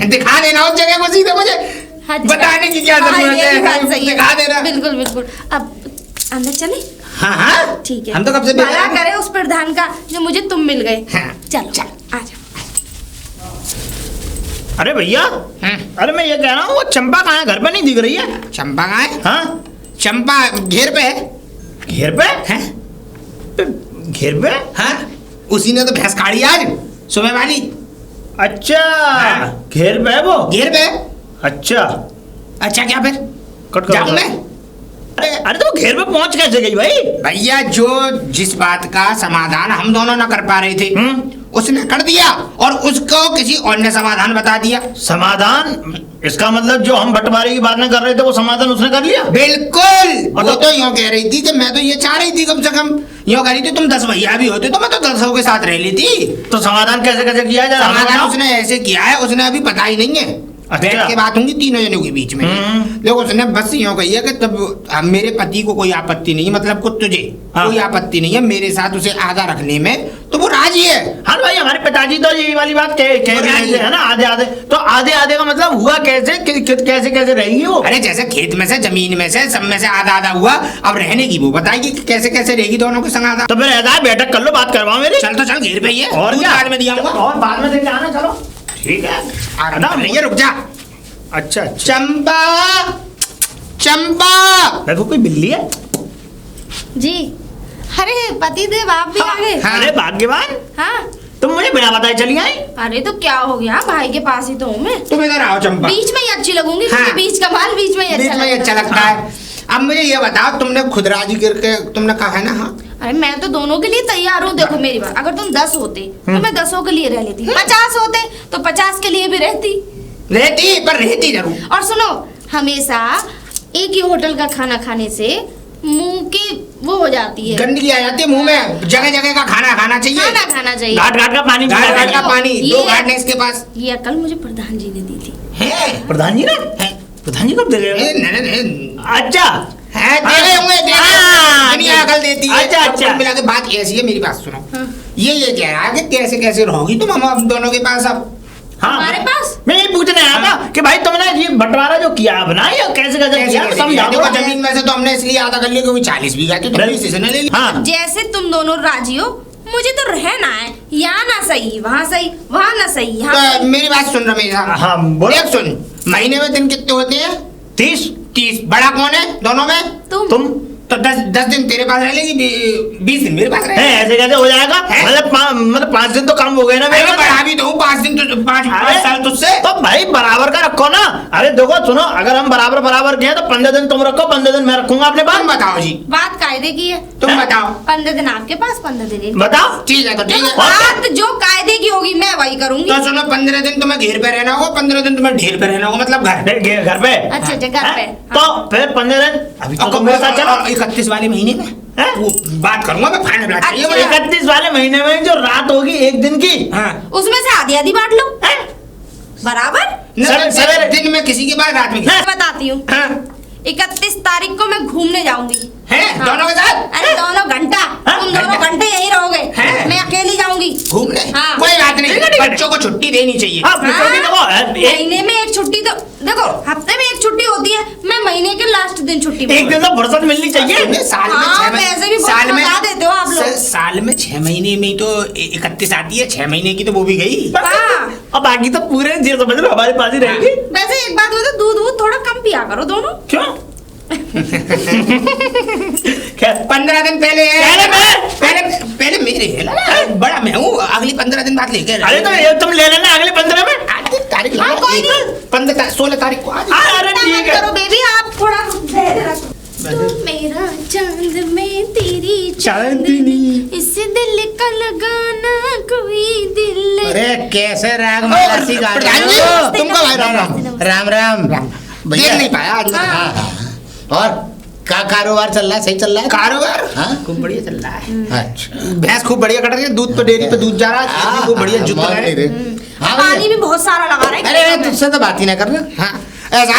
दिखा देना उस जगह को सीधे मुझे। अच्छा। बताने की क्या हाँ, जरूरत ये भी बात है, सही है। दिखा देना। बिल्कुल बिल्कुल। अब अंदर चले। हाँ हाँ ठीक है, हम तो कब से भला करे उस प्रधान का जो मुझे तुम मिल गए। हाँ, चलो चल। आ जाओ। अरे भैया, अरे मैं ये कह रहा हूँ, वो चंपा कहाँ है? घर पे नहीं दिख रही है। चंपा कहाँ है? हाँ, चंपा घेर पे है। घेर पे हैं? घेर पे। हाँ, उसी ने तो भैंस काढ़ी आज सुबह वाली। अच्छा, हाँ। घेर पे है वो। घेर पे। अच्छा, अच्छा क्या फिर कट कर जाऊं दो। मैं? अरे तो घेर पे पहुंच कैसे गई भाई? भैया, जो जिस बात का समाधान हम दोनों न कर पा रहे थे, उसने कर दिया, और उसको किसी और ने समाधान बता दिया। समाधान? इसका मतलब जो हम बंटवारे की बात न कर रहे थे, वो समाधान उसने कर लिया। बिल्कुल। वो तो यूं कह रही थी कि मैं तो ये चाह रही थी, कम से कम यूं कह रही थी, तुम 10 भैया भी होते तो मैं तो 10 के साथ रह लेती। तो समाधान कैसे कैसे किया जाए? समाधान उसने ऐसे किया है, उसने अभी पता ही नहीं है। अच्छा। बैठ के बात होंगी तीनों जनों के बीच में। देखो, उसने बस यूं कही है कि तब मेरे पति को कोई आपत्ति नहीं है, मतलब को तुझे हाँ। कोई आपत्ति नहीं है मेरे साथ उसे आधा रखने में, तो वो राजी है। हाँ भाई, हमारे पिताजी तो यही वाली बात कह रहे थे, है ना, आधे आधे। तो आधे आधे का मतलब हुआ कैसे? कैसे कैसे रहेगी वो? अरे जैसे खेत में से, जमीन में से, सब में से आधा आधा हुआ, अब रहने की वो बताएगी कि कैसे कैसे रहेगी दोनों के संग आधा। तो फिर ऐसा है, बैठक कर लो, बात करवाओ मेरी। चल तो चल, घेर पे ही है, और दूध क्या? बाद में दियाऊंगा। और बाद में देके आना, चलो। ठीक है। आराम कर रही है, रुक जा। अच्छा, चंपा, चंपा। देखो कोई बिल्ली है। जी, अरे पति देव आप भी आ गए। हाँ। अरे भाग्यवान, हाँ, तुम मुझे बिना बताए चली आई। अरे तो क्या हो गया, भाई के पास ही तो हूँ मैं। तुम इधर आओ चंपा। बीच में ही अच्छी लगूंगी, हाँ। क्योंकि बीच का माल बीच में ही बीच में ही अच्छा लगता है। अब मुझे ये बताओ, तुमने खुद राजी करके तुमने कहा है ना? हाँ, अरे मैं तो दोनों के लिए तैयार हूँ। देखो मेरी बात, अगर तुम 10 होते तो मैं 10 के लिए रह लेती, 50 होते तो 50 के लिए भी रहती। पर रहती जरूर। और सुनो, हमेशा एक ही होटल का खाना खाने से मुंह की वो हो जाती है, गंदगी आ जाती है मुंह में। जगह जगह का खाना खाना चाहिए, खाना खाना चाहिए। घाट घाट का पानी घाट घाट का ये- पानी, 2 घाट ने इसके पास ये अकल मुझे प्रधान जी ने दी थी। है। प्रधान जी ने? प्रधान जी कब दे गए? अच्छा है, दे गए होंगे, दे गए। हाँ, दुनिया अकल देती है। अच्छा, अब अच्छा। कुल मिला के बात ऐसी है, मेरी बात सुनो। हाँ। ये कह रहा है कि कैसे कैसे रहोगी तुम हम दोनों के पास अब। हाँ, हमारे पास? मैं ये पूछने आया था कि भाई तुमने ये बंटवारा जो किया है ना, ये कैसे कैसे कैसे किया, कैसे समझाओ। देखो, जमीन में से तो हमने इसलिए आधा कर लिया क्योंकि 40 बीघा थी, तो इसी से न ले ली। हाँ, जैसे तुम दोनों राजी हो, मुझे तो रहना है, यहाँ ना सही वहाँ सही, वहाँ ना सही यहाँ तो सही। मेरी बात सुन रमेश। हाँ, बोलो। देख सुन, महीने में दिन कितने होते हैं? 30। 30। बड़ा कौन है दोनों में? तुम तुम तो 10 दिन तेरे पास रह लेगी, 20 दिन मेरे पास रह। ऐसे कैसे हो जाएगा? मतलब 5 दिन तो कम हो गए ना मेरे। बढ़ा भी दूं 5 दिन तो 5 साल तुझसे। तो भाई बराबर का रखो ना। अरे देखो सुनो, अगर हम बराबर किए तो 15 दिन तुम रखो, 15 दिन मैं रखूंगा अपने पास। बताओ जी, बात कायदे की है। तुम बताओ। 15 दिन आपके पास, 15 दिन बताओ। ठीक है, तो ठीक है। बात जो कायदे की होगी मैं वही करूंगी। तो सुनो, 15 दिन तुम्हें घेर पे रहना होगा, 15 दिन तुम्हें ढेर पे रहना होगा, मतलब घर पे। अच्छा घर पे। तो फिर 15 दिन अभी तो मेरे साथ चलो। 31 वाले महीने में वो बात करूंगा मैं, फाइनल। 31 वाले महीने में जो रात होगी 1 दिन की, उसमें से आधी बांट लो बराबर। सवेरे दिन में किसी के पास, रात में बताती हूँ। 31 तारीख को मैं घूमने जाऊंगी। दोनों के साथ? अरे दोनों घंटा, तुम दोनों घंटे यही रहोगे, मैं अकेली जाऊंगी घूमने। कोई बात नहीं, बच्चों को छुट्टी देनी चाहिए। महीने में एक छुट्टी तो देखो, हफ्ते में एक छुट्टी होती है, मैं महीने के लास्ट दिन छुट्टी। एक दिन तो फुर्सत मिलनी चाहिए। साल में 6 महीने, साल में देते हो आप लोग। साल में 6 महीने में तो 31 आती है, 6 महीने की तो वो भी गई। अब बाकी तो पूरे जी समझ लो हमारे पास ही रहेगी। वैसे एक बात बताओ, दूध थोड़ा कम पिया करो दोनों। क्यों? 15 दिन पहले मेरे है ना, बड़ा मैं हूँ, अगली 15 दिन बाद लेके। अरे तो ये तुम ले लेना अगले 15 में। तारीख 16 तारीख को। अरे ठीक है। करो बेबी, आप थोड़ा तू मेरा चांद में तेरी चांदनी, इस दिल का लगाना कोई दिल। अरे कैसे राग मलासी गा रहे हो तुमको भाई? राम राम देख नहीं पाया आज। और क्या कारोबार चल रहा है? सही चल रहा है कारोबार? हाँ, खूब बढ़िया चल रहा है। अच्छा, भैंस खूब बढ़िया कट रही है, दूध पे डेयरी पे दूध जा रहा है, खूब बढ़िया जुत रहा है। पानी भी बहुत सारा लगा रहा है। अरे तुझसे तो बात ही ना करना। हाँ, ऐसा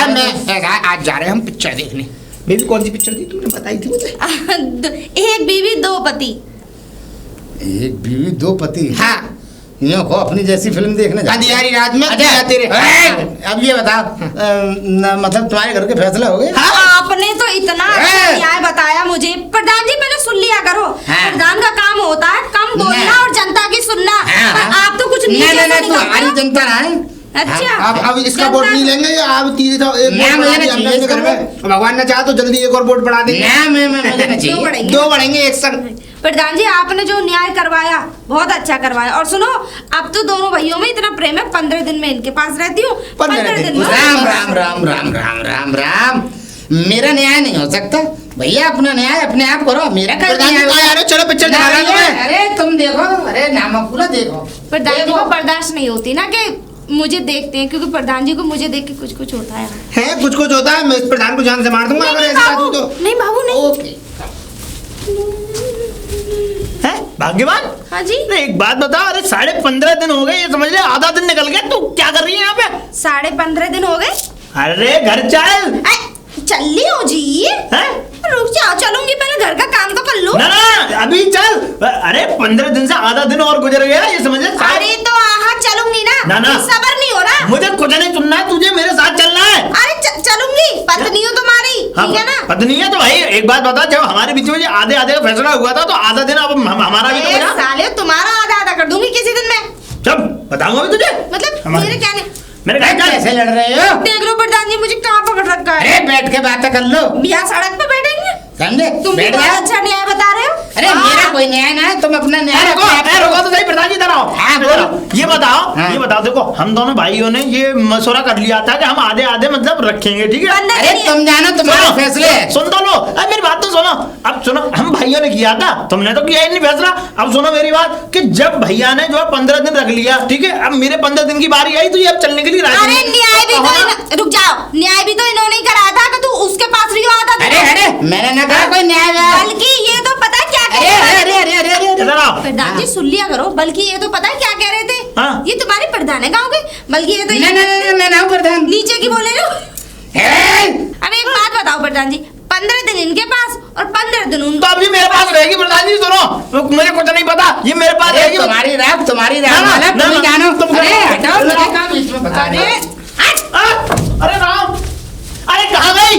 आज जा रहे हैं हम पिक्चर देखने। बेबी कौन सी पिक्चर थी तुमने बताई थी मुझे? एक बीवी दो पति। एक बीवी दो पति? हाँ, यूँ को अपनी जैसी फिल्म देखने जा। अंधियारी रात में तेरे। अब ये बता, मतलब तुम्हारे घर के फैसला हो गए? आपने तो इतना न्याय बताया मुझे। प्रधान जी पहले सुन लिया करो। प्रधान का काम होता है कम बोलना और जनता की सुनना। आप तो कुछ नहीं, हमारी जनता ना है। अच्छा, अब इसका वोट नहीं लेंगे। अब भगवान ने चाहा तो जल्दी एक और वोट बढ़ा देंगे। 2 बढ़ेंगे एक संग। प्रधान जी आपने जो न्याय करवाया बहुत अच्छा करवाया। और सुनो, अब तो दोनों भाइयों में इतना प्रेम है, 15 दिन में इनके पास रहती हूँ। 15 दिन में राम राम राम राम राम राम राम। मेरा न्याय नहीं हो सकता भैया, अपना न्याय अपने आप करो। मेरा चलो पिक्चर दिखा रहा हूं। अरे तुम देखो, अरे नामकुला देखो। प्रधान जी को बर्दाश्त नहीं होती ना कि मुझे देखते हैं, क्योंकि प्रधान जी को मुझे देख के कुछ होता है। कुछ होता है। मैं इस प्रधान को जान से मार दूंगा अगर ऐसा तो। नहीं बाबू नहीं। है भाग्यवान? हाँ जी। एक बात बताओ, अरे 15.5 दिन हो गए, ये समझ ले आधा दिन निकल गया। तू क्या कर रही है यहाँ पे? 15.5 दिन हो गए। अरे घर चल। चल ली हो जी। रुक जाओ, चलूंगी, पहले घर का काम तो कर लो। ना अभी चल। अरे 15 दिन से आधा दिन और गुजर गया, ये समझ ले। अरे तो चलूंगी ना। सबर नहीं हो रहा। मुझे कुछ नहीं सुनना है, तुझे मेरे साथ चलना है। अरे चलूंगी, पत्नी हो तुम्हारी, ठीक है ना? पत्नी है तो भाई एक बात बता, जब हमारे बीच में आधे का फैसला हुआ था तो आधा दिन अब हमारा भी तो बना। साले तुम्हारा आधा कर दूंगी किसी दिन में। जब बताऊंगा अभी तुझे। मतलब मेरे क्या नहीं, मेरे कैसे लड़ रहे हो? देख लो प्रधान जी मुझे कहाँ पकड़ रखा है। अरे बैठ के बातें कर लो। यहाँ सड़क पे बैठेंगे, समझे? तुम भी बहुत अच्छा न्याय बता रहे हो। अरे मेरा कोई न्याय ना है, तुम अपना न्याय रुको तो सही। प्रधान जी इधर आओ। ये बताओ देखो, हम दोनों भाइयों ने ये मशवरा कर लिया था कि हम आधे मतलब रखेंगे, ठीक है? अरे तुम जानो, तुम्हारे फैसले। सुन तो लो, अब मेरी बात तो सुनो। अब सुनो, हम भाइयों ने किया था, तुमने तो किया ही नहीं फैसला। अब सुनो मेरी बात कि जब भैया ने जो है 15 दिन रख लिया, ठीक है? अब मेरे 15 दिन की बारी आई तो ये अब चलने के लिए राजी। अरे न्याय भी तो रुक जाओ, न्याय भी तो इन्होंने ही कराया था कि तू उसके पास रियो आता था। अरे मैंने ना कहा कोई न्याय। बल्कि ये तो पता है क्या कह रहे थे। प्रधान जी सुन लिया करो। बल्कि ये तो पता है क्या कह रहे थे। ये तुम्हारे प्रधान है गाँव के। बल्कि ये तो मैं ना प्रधान, नीचे की बोले लो। अब एक बात बताओ प्रधान जी, 15 दिन इनके पास और 15 दिन उन। तो अभी मेरे पास रहेगी प्रधान जी। सुनो, मुझे कुछ नहीं पता, ये मेरे पास रहेगी। तुम्हारी रात तुम जानो। अरे राम, अरे कहाँ गई?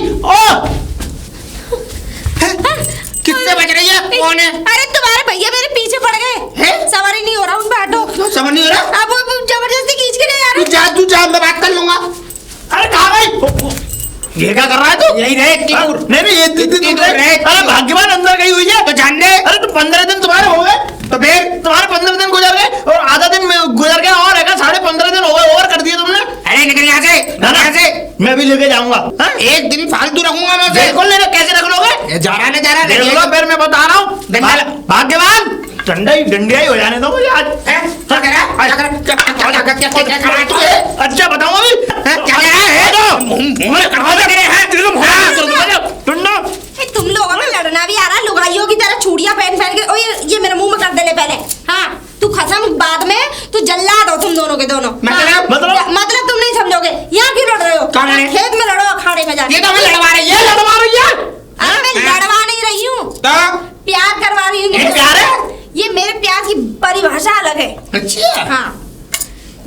किससे बच रही है? कौन है? अरे तुम्हारे भैया मेरे पीछे पड़ गए। सवारी नहीं हो रहा, उन बैठो। समझ नहीं हो रहा? अब जबरदस्ती खींच के ले जा रहे। तू जा, मैं बात कर लूंगा। अरे कहाँ गई? ये क्या कर रहा है तू? यही रहे इतनी हाँ? दूर। नहीं ये इतनी दूर रहे। अरे भाग्यवान अंदर गई हुई है तो जान दे। अरे तो 15 दिन तुम्हारे हो गए, तो फिर तुम्हारे 15 दिन गुजर गए और आधा दिन गुजर गया और है 15.5 दिन हो गए और कर दिए तुमने। अरे निकल यहाँ से, यहाँ से। मैं भी लेके जाऊंगा। हाँ? एक दिन फालतू रखूंगा मैं उसे। बिल्कुल नहीं, कैसे रख लोगे? जा रहा है देख लो फिर मैं बता रहा हूँ। भाग्यवान डंडिया ही हो जाने दो मुझे आज। क्या कर रहा है? क्या कर रहा है तू? अच्छा बताऊँ अभी क्या कर रहा है? मुंह में कहाँ से तेरे हैं? टुन्ना तुम लोगों में लड़ना भी आ रहा है, लुगाइयों की तरह चूड़ियां पहन पहन के। ओ ये मेरे मुंह में कर दे ले पहले। हाँ तू खसम बाद में तू जल्लाद हो तुम दोनों के दोनों। मतलब तुम नहीं समझोगे। यहाँ क्यों लड़ रहे हो? खेत में लड़ो, अखाड़े में जाके। ये तो मैं लड़वा रही है, लड़वा रही है। अरे मैं लड़वा नहीं रही हूँ, प्यार करवा रही हूँ। प्यार है? ये मेरे प्यार की परिभाषा अलग है। अच्छा हाँ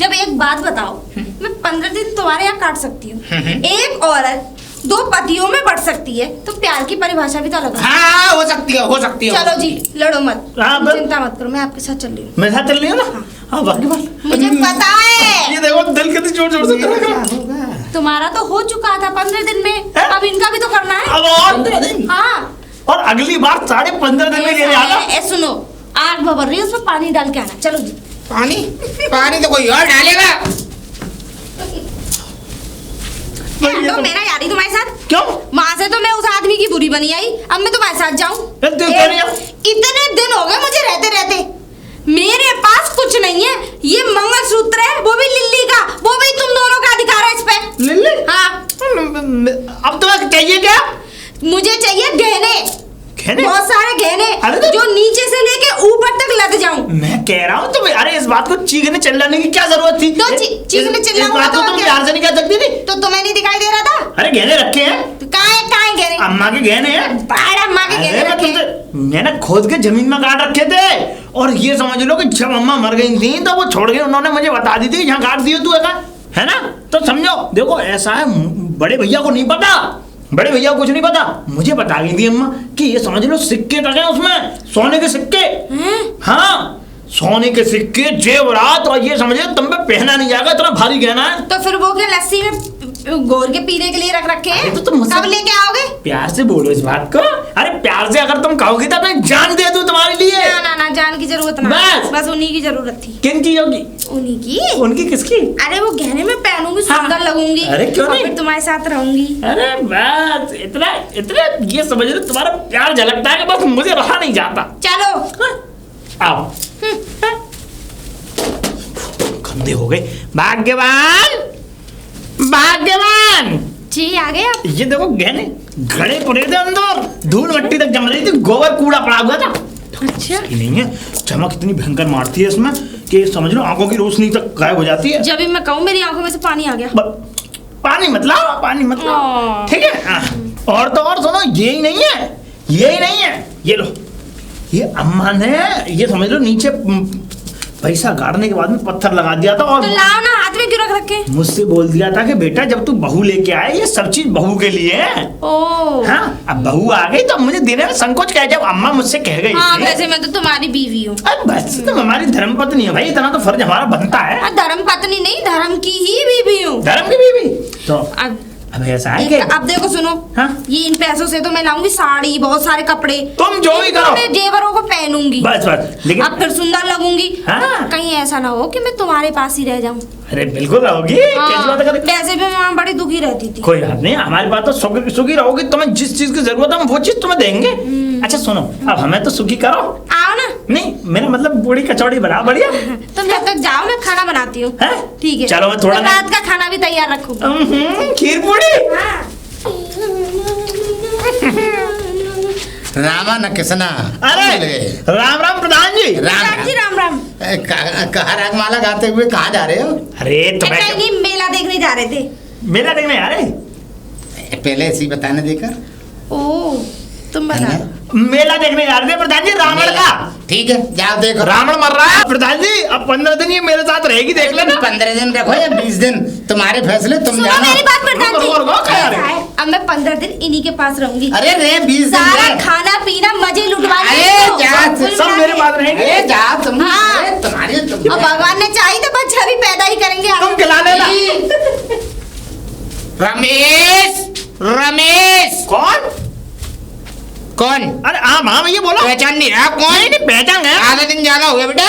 जब एक बात बताओ, मैं 15 दिन तुम्हारे यहाँ काट सकती हूँ। एक औरत 2 पतियों में बढ़ सकती है, तो प्यार की परिभाषा भी तो अलग है। हाँ हो सकती है, हो सकती है। चलो जी लड़ो मत, हाँ, चिंता मत करो, मैं आपके साथ चल रही हूँ। मेरे साथ चल रही है ना? हाँ भाग्यवान मुझे पता है। ये देखो दिल कितनी जोर जोर से धड़क। तुम्हारा तो हो चुका था 15 दिन में, अब इनका भी तो करना है। अब और हाँ और अगली बार 15.5 दिन में लेने आना। सुनो आग भर रही है, उसमें पानी डाल के आना। चलो जी। पानी तो कोई और डालेगा। तो मेरा यारी तुम्हारे साथ क्यों? वहां से तो मैं उस आदमी की बुरी बनी आई, अब मैं तुम्हारे साथ जाऊं? इतने दिन हो गए मुझे रहते रहते, मेरे पास कुछ नहीं है। ये मंगलसूत्र है, वो भी लिल्ली का, वो भी तुम दोनों का अधिकार है इस पे। लिल्ली? हाँ अब तुम्हें चाहिए क्या? मुझे चाहिए गहने, गहने? बहुत सारे गहने, जो नीचे से लेके ऊपर तक लद जाऊं। मैं कह रहा हूँ तो अरे इस बात को चीखने चिल्लाने की क्या जरूरत थी? तो चीखने चिल्लाने बात को तुम प्यार से नहीं कह सकती थी? तो तुम्हें नहीं दिखाई दे रहा था? अरे गहने रखे हैं। तो कहाँ है गहने? अम्मा के गहने हैं। बाहर अम्मा के गहने रखे। मैंने खोद के जमीन में काट रखे थे और ये समझ लो कि जब अम्मा मर गई थी तो वो छोड़ के उन्होंने मुझे बता दी थी यहाँ काट दियो तू है ना? तो समझो देखो ऐसा है, बड़े भैया को नहीं पता, बड़े भैया को कुछ नहीं पता, मुझे बता गई थी अम्मा कि ये समझ लो सिक्के लगे उसमें, सोने के सिक्के। हाँ सोने के सिक्के जेवरात, और ये समझ लो तुम पे पहना नहीं जाएगा, इतना भारी गहना है। तो फिर वो क्या लस्सी में घोर के पीने के लिए रख रखे हैं? तो तुम कब लेके आओगे? प्यार से बोलो इस बात को। अरे प्यार से अगर तुम कहोगी तो मैं जान दे दूं तुम्हारे लिए। ना जान की जरूरत ना, बस उन्हीं की जरूरत थी। किन की होगी? उन्हीं की। उनकी किसकी? अरे वो गहने में पहनूंगी, सुंदर लगूंगी। अरे क्यों नहीं? फिर तुम्हारे साथ रहूंगी। अरे बस इतना इतना ये समझ लो तुम्हारा प्यार झलकता है कि बस मुझे रहा नहीं जाता। चलो आओ। गंदे हो गए। भाग्यवान भाग्यवान जी आ गए आप। ये देखो गहने घड़े पड़े थे अंदर, धूल मिट्टी तक जम रही थी, गोबर कूड़ा पड़ा हुआ था। अच्छा नहीं है, चमक इतनी भयंकर मारती है इसमें कि समझ लो आंखों की रोशनी तक गायब हो जाती है। जब भी मैं कहूँ मेरी आंखों में से पानी आ गया। पानी मतलब ठीक है। और तो और सुनो यही नहीं है, ये लो, ये अम्मा ने ये समझ लो नीचे पैसा गाड़ने के बाद में पत्थर लगा दिया था और तो लाओ ना, हाथ में क्यों रख रखे? मुझसे बोल दिया था कि बेटा जब तू बहू लेके आए ये सब चीज बहू के लिए है। हाँ अब बहू आ गई तो मुझे देने में संकोच क्या है, जब अम्मा मुझसे कह गई हाँ, वैसे मैं तो तुम्हारी बीवी हूँ। बस तुम हमारी धर्मपत्नी है भाई, इतना तो फर्ज हमारा बनता है। धर्मपत्नी नहीं, धर्म की ही बीवी हूँ। धर्म की बीवी तो अब ऐसा है कि अब देखो सुनो, हाँ? ये इन पैसों से तो मैं लाऊंगी साड़ी, बहुत सारे कपड़े, तुम जो भी करो, मैं जेवरों को पहनूंगी बस लेकिन अब फिर सुंदर लगूंगी। हाँ? कहीं ऐसा ना हो कि मैं तुम्हारे पास ही रह जाऊं। अरे बिल्कुल रहोगी। कैसी बात कर? वैसे भी मैं वहाँ बड़ी दुखी रहती थी। कोई बात नहीं, हमारी बात तो सुखी रहोगी, तुम्हें जिस चीज की जरूरत है हम वो चीज तुम्हें देंगे। अच्छा सुनो, अब हमें तो सुखी करो। आओ ना। नहीं मेरा मतलब बूढ़ी कचौड़ी बना बढ़िया। तुम जब तक जाओ मैं खाना बनाती हूँ। ठीक है चलो मैं थोड़ा रात का खाना भी तैयार रखूंगी। खीर पूरी। रामा न किसना। अरे राम राम प्रधान जी। राम। कहा रागमाला गाते हुए कहाँ जा रहे हो? अरे तो नहीं, मेला देखने जा रहे थे। मेला देखने आ रहे? पहले ऐसी बताने देकर। ओ तुम बता। मेला देखने जा रहे थे प्रधान जी, रावण का। ठीक है जाओ देखो। रावण मर रहा है प्रधान जी, अब 15 दिन ये मेरे साथ रहेगी, देख लेना। 15 दिन रखो या 20 दिन, तुम्हारे फैसले, तुम सुनो जानो। मेरी बात प्रधान जी, रुको, अब मैं 15 दिन इन्हीं के पास रहूंगी। अरे रे 20 दिन सारा खाना पीना मजे लुटवाने। अरे जा, सब मेरे पास रहेंगे। अरे जा तुम। हाँ। तुम्हारे अब भगवान ने चाहिए तो बच्चा भी पैदा ही करेंगे। तुम खिला लेना। रमेश कौन? अरे हाँ हाँ ये बोलो। पहचान नहीं रहा कौन? नहीं पहचान है। आधा दिन ज्यादा हो गया बेटा।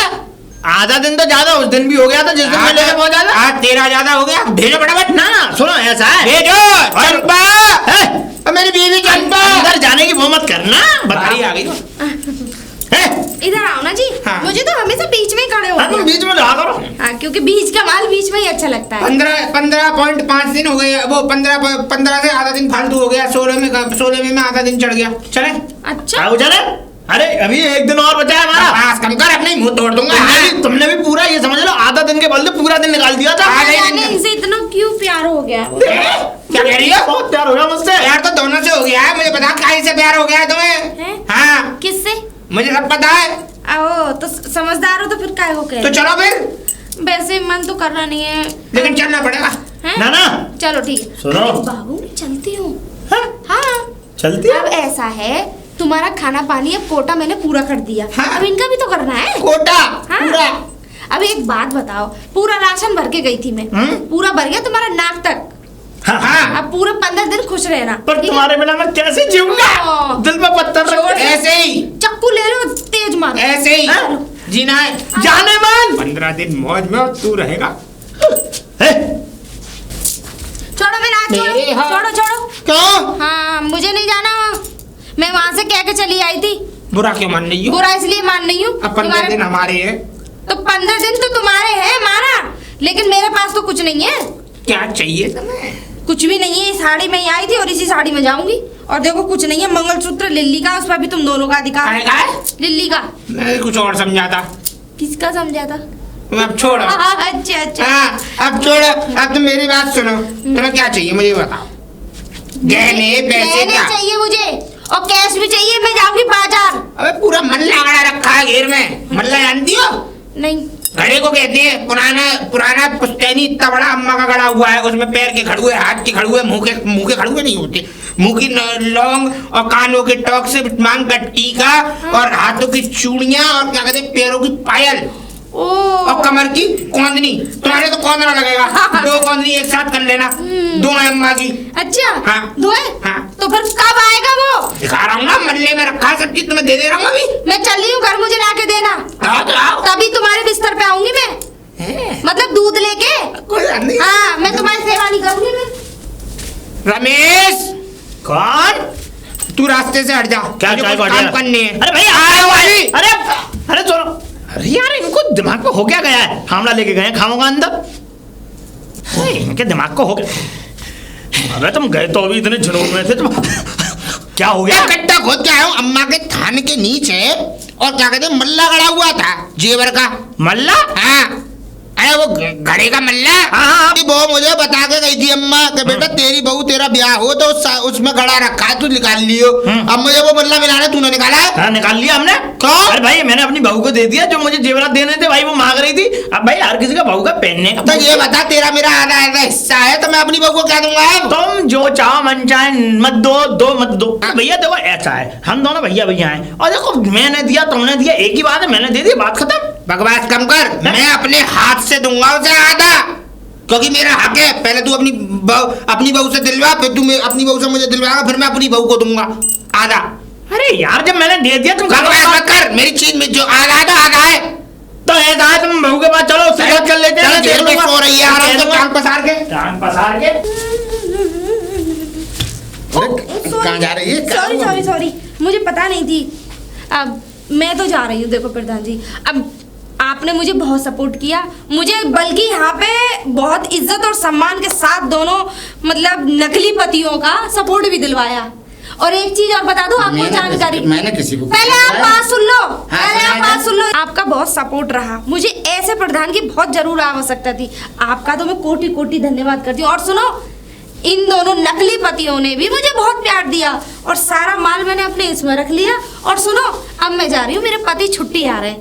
आधा दिन तो ज्यादा, उस दिन भी हो गया था जिस दिन मैं लेकर बहुत ज्यादा। आज तेरा ज्यादा हो गया। भेजो फटाफट। ना ना सुनो ऐसा है, भेजो। चंपा है? मेरी बीवी चंपा। अंदर जाने की वो मत करना। बारी आ गई तो। इधर आओ ना जी। हाँ। मुझे तो हमेशा बीच में ही खड़े हो तुम बीच में रहा करो। हाँ, क्योंकि बीच का माल बीच में ही अच्छा लगता है। 15.5 दिन हो गए। वो 15 से आधा दिन फालतू हो गया। 16 में आधा दिन चढ़ गया। चले अच्छा आओ चले। अरे अभी एक दिन और बचा है हमारा। बस कम कर, अपने मुंह तोड़ दूंगा। तुमने भी पूरा ये समझ लो आधा दिन के बदले पूरा दिन निकाल दिया था। इनसे इतना क्यों प्यार हो गया? क्या कह रही हो? बहुत प्यार हो गया मुझसे। प्यार तो दोनों से हो गया है। मुझे बता काहे से प्यार हो गया है तुम्हें? हैं? हाँ किससे? मुझे सब पता है। ओ तो समझदार हो तो फिर काय हो कह तो चलो फिर। वैसे मन तो करना नहीं है लेकिन चलना पड़ेगा। हैं? ना ना चलो ठीक है। सुनो। अरे बाबू मैं चलती हूँ। हाँ? हाँ चलती है। अब ऐसा है, तुम्हारा खाना पानी अब कोटा मैंने पूरा कर दिया। हाँ। अब इनका भी तो करना है। कोटा हाँ। पूरा। अब एक बात बताओ, पूरा राशन भर के गई थी मैं। पूरा भर गया तुम्हारा नाक तक। हाँ हाँ। अब पूरे 15 दिन खुश रहना। पर ठीक है? तुम्हारे बिना मैं कैसे जीऊंगा? हाँ। दिल में पत्थर रख के। ऐसे ही चक्कू ले लो, तेज मारो। ऐसे ही हाँ? जीना है। जाने मन। 15 दिन मौज में और तू रहेगा। है? छोड़ो मेरा हाथ, मेरे हाथ। छोड़ो छोड़ो। क्यों? हाँ मुझे नहीं जाना वहाँ। मैं वहाँ से कह के चली आई थी। बुरा क्यों मान रही हो? बुरा इसलिए मान रही हूँ अब 15 दिन हमारे हैं। तो 15 दिन तो तुम्हारे हैं हमारा, लेकिन मेरे पास तो कुछ नहीं है। क्या चाहिए तुम्हें? कुछ भी नहीं है। इस साड़ी में ही आई थी और इसी साड़ी में जाऊंगी। और देखो कुछ नहीं है। मंगलसूत्र लिल्ली का, उस पर भी तुम दोनों का अधिकार काहे का है? लिल्ली का। मैं कुछ और समझा था। किसका समझा था? अब छोड़ो। अच्छा अच्छा। हाँ अब छोड़ो। अब तुम मेरी बात सुनो। तुम्हें क्या चाहिए मुझे बताओ। गहने पैसे गहने क्या? चाहिए मुझे और कैश भी चाहिए। मैं जाऊंगी बाजार। अबे पूरा मल्ला गड़ा रखा है घेर में। मल्ला जानती हो? नहीं। घड़े को कहते हैं। पुराना पुश्तैनी इतना बड़ा अम्मा का गड़ा हुआ है। उसमें पैर के खड़ुए, हाथ के खड़ुए, मुंह के खड़ुए नहीं होते। मुंह की लौंग और कानों के टॉक से मांग का टीका और हाथों की चूड़ियां और क्या कहते हैं पैरों की पायल ओ और कमर की कौंदनी। तुम्हारे तो कौंदना लगेगा। 2 कौंदनी एक साथ कर लेना। 2 है अम्मा की। अच्छा। हाँ। 2 है? हाँ। तो फिर कब आएगा वो? दिखा रहा हूँ ना, मल्ले में रखा है सब चीज। तुम्हें दे दे रहा हूँ अभी। मैं चल रही हूँ घर, मुझे लाके देना। आओ तो आओ। तभी तुम्हारे बिस्तर पे आऊंगी मैं। हैं? मतलब दूध लेके। कोई बात नहीं। हाँ मैं तुम्हारी सेवा नहीं करूंगी मैं। रमेश कौन? तू रास्ते से हट जा। क्या मुझे चाय कुछ बाटी काम है? करनी है। अरे भाई आ रहे हो भाई। अरे सुनो। अरे यार इनको दिमाग पे हो क्या गया है? हामला लेके गए खामोगा अंदर। अरे, इनके दिमाग को हो गया। अबे तुम गए तो अभी इतने जुनून में थे तुम। क्या हो गया? गड्ढा खोद के आया हूँ अम्मा के थान के नीचे। और क्या कहते हैं मल्ला गड़ा हुआ था जेवर का। मल्ला? हाँ अरे वो घड़े का मल्ला। हाँ। बहू मुझे बता के गई थी अम्मा कि बेटा तेरी बहू तेरा ब्याह हो तो उसमें घड़ा रखा है, तू निकाल लियो। अब मुझे वो मल्ला मिलाना तूने निकाला है? हाँ निकाल लिया हमने। कौन? अरे भाई मैंने अपनी बहू को दे दिया जो मुझे जेवरात देने थे। भाई वो मांग रही थी। अब भाई हर किसी का बहू का पहनने का। तो ये बता तेरा मेरा आधा हिस्सा है तो मैं अपनी बहू को क्या दूंगा? तुम जो चाहो मन चाहे मत दो मत दो। भैया देखो ऐसा है, हम दोनों भैया भैया हैं और देखो मैंने दिया तुमने दिया एक ही बात है। मैंने दे दी, बात खत्म। बकवास कम कर। मैं अपने हाथ से दूंगा उसे आधा, क्योंकि मेरा हक है। पहले तू अपनी बहू से दिलवा, फिर तू अपनी बहू से मुझे दिलवाएगा, फिर मैं अपनी बहू को दूंगा आधा। अरे यार जब मैंने दे दिया तुम बकवास मत कर। मेरी चीज में जो आधा है तो ऐसा है तुम बहू के पास चलो उससे बात कर लेते हैं। जेल में सो रही है आराम से टांग पसार के। टांग पसार के। कहाँ जा रही है? सॉरी मुझे पता नहीं थी। अब मैं तो जा रही हूँ। देखो प्रधान जी, अब आपने मुझे बहुत सपोर्ट किया, मुझे बल्कि यहाँ पे बहुत इज्जत और सम्मान के साथ दोनों मतलब नकली पतियों का सपोर्ट भी दिलवाया। और एक चीज और बता दूं आपको जानकारी। मैंने किसी को पहले आप बात सुन लो। हाँ, पहले आप बात सुन लो। आपका बहुत सपोर्ट रहा, मुझे ऐसे प्रधान की बहुत जरूर आवश्यकता थी। आपका तो मैं कोटि कोटि धन्यवाद करती हूँ। और सुनो, इन दोनों नकली पतियों ने भी मुझे बहुत प्यार दिया और सारा माल मैंने अपने इसमें रख लिया। और सुनो अब मैं जा रही हूँ, मेरे पति छुट्टी आ रहे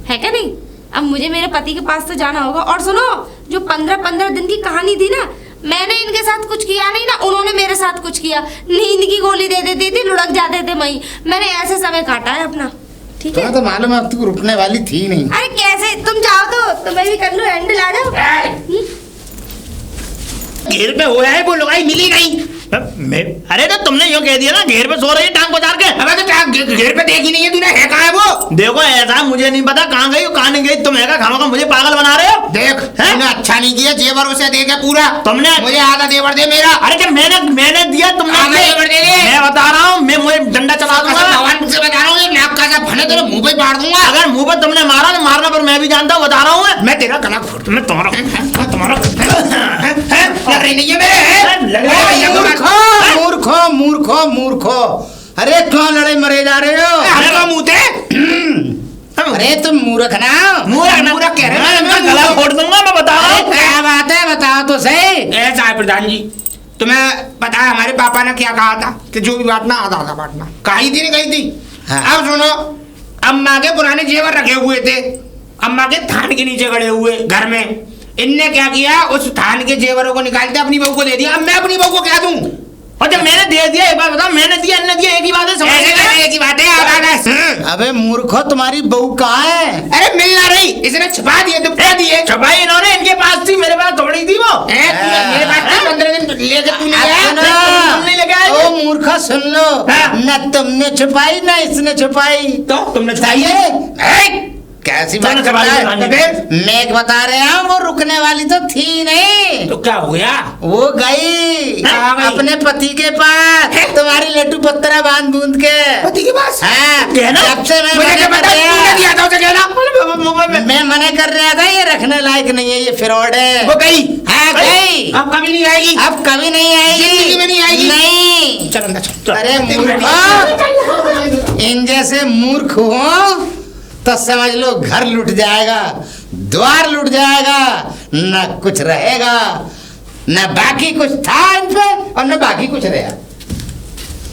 हैं क्या नहीं? अब मुझे मेरे पति के पास तो जाना होगा। और सुनो, जो 15 दिन की कहानी थी ना, मैंने इनके साथ कुछ किया नहीं ना, उन्होंने मेरे साथ कुछ किया। नींद की गोली दे देती थी, लुढ़क जाते थे वहीं। मैंने ऐसे समय काटा है अपना। ठीक है तो मालूम है तू रुकने वाली थी नहीं। अरे कैसे, तुम जाओ तो मैं भी कर लूं हैंडल। आ जाओ। घेर पे हो है वो लुगाई मिली नहीं। अरे तो तुमने यो कह दिया ना घेर पे सो रही है टांग पचार के। अबे तो टांग घेर पे देखी नहीं है तूने, है कहाँ है वो? देखो ऐसा मुझे नहीं पता कहाँ गई कहाँ नहीं गई, तुम है खामा मुझे पागल बना रहे हो। देख तूने अच्छा नहीं किया, जेवर उसे दे के पूरा तुमने मुझे आधा जेवर दे मेरा। अरे जब मैंने दिया तुमने आधा जेवर दे दे। मैं बता रहा हूँ, मैं मुझे डंडा चला दूंगा, भगवान से बता रहा हूँ, नाक का भने तेरे मुंह पे मार दूंगा। अगर मुंह पे तुमने मारा तो मारना पर मैं भी जानता हूँ, बता रहा हूँ मैं तेरा गला फोड़, मैं तुम्हारा नहीं है मेरे। मूर्खो मूर्खो मूर्खो, अरे क्यों लड़ाई मरे जा रहे हो? मुँह थे। अरे तुम मूर्ख ना, मूर्ख कह रहे हैं, मैं गला फोड़ दूंगा, मैं बता रहा हूँ। क्या बात है बताओ तो सही। ऐसा है प्रधान जी, तुम्हें पता है हमारे पापा ने क्या कहा था कि जो भी बांटना आधा आधा बांटना, कही थी नहीं कही थी। हाँ। अब सुनो, अम्मा के पुराने जेवर रखे हुए थे, अम्मा के थान के नीचे गड़े हुए घर में, इनने क्या किया उस थान के जेवरों को निकालते अपनी बहू को दे दिया। अब मैं अपनी बहू को क्या दूं? और जब मैंने दे दिया, एक बार बताओ, मैंने दिया इनने दिया, एक ही बात है, समझ गए? एक ही बात है। अबे मूर्खो तुम्हारी बहू कहाँ है? अरे मिल ना रही, इसने छुपा दिए, दुपटा दिए। छुपाई इन्होंने, इनके पास थी, मेरे पास थोड़ी थी वो। मेरे पास 15 दिन लेके तू नहीं आया। तुमने लेके आए ओ मूर्खा सुन लो, न तुमने छुपाई न इसने छुपाई। तो तुमने चाहिए कैसी बात कर रहा है? मैं बता रहा हूँ वो रुकने वाली तो थी नहीं। तो क्या हो गया? वो गई अपने पति के पास, तुम्हारी लड्डू पत्तरा बांध बूंद के। पति के पास? हाँ, कहना? जब से मैं मुझे क्या पता, तूने दिया था उसे कहना। मैं मना कर रहा था ये रखने लायक नहीं है, ये फ्रॉड है। वो गई? हाँ गई, अब कभी नहीं आएगी, अब कभी नहीं आएगी, जिंदगी में नहीं आएगी। नहीं। चल अंदर चल। अरे मूर्ख, इन जैसे मूर्ख हो तो समझ लो घर लुट जाएगा, द्वार लुट जाएगा, न कुछ रहेगा, न बाकी कुछ था इन पे और न बाकी कुछ रहा।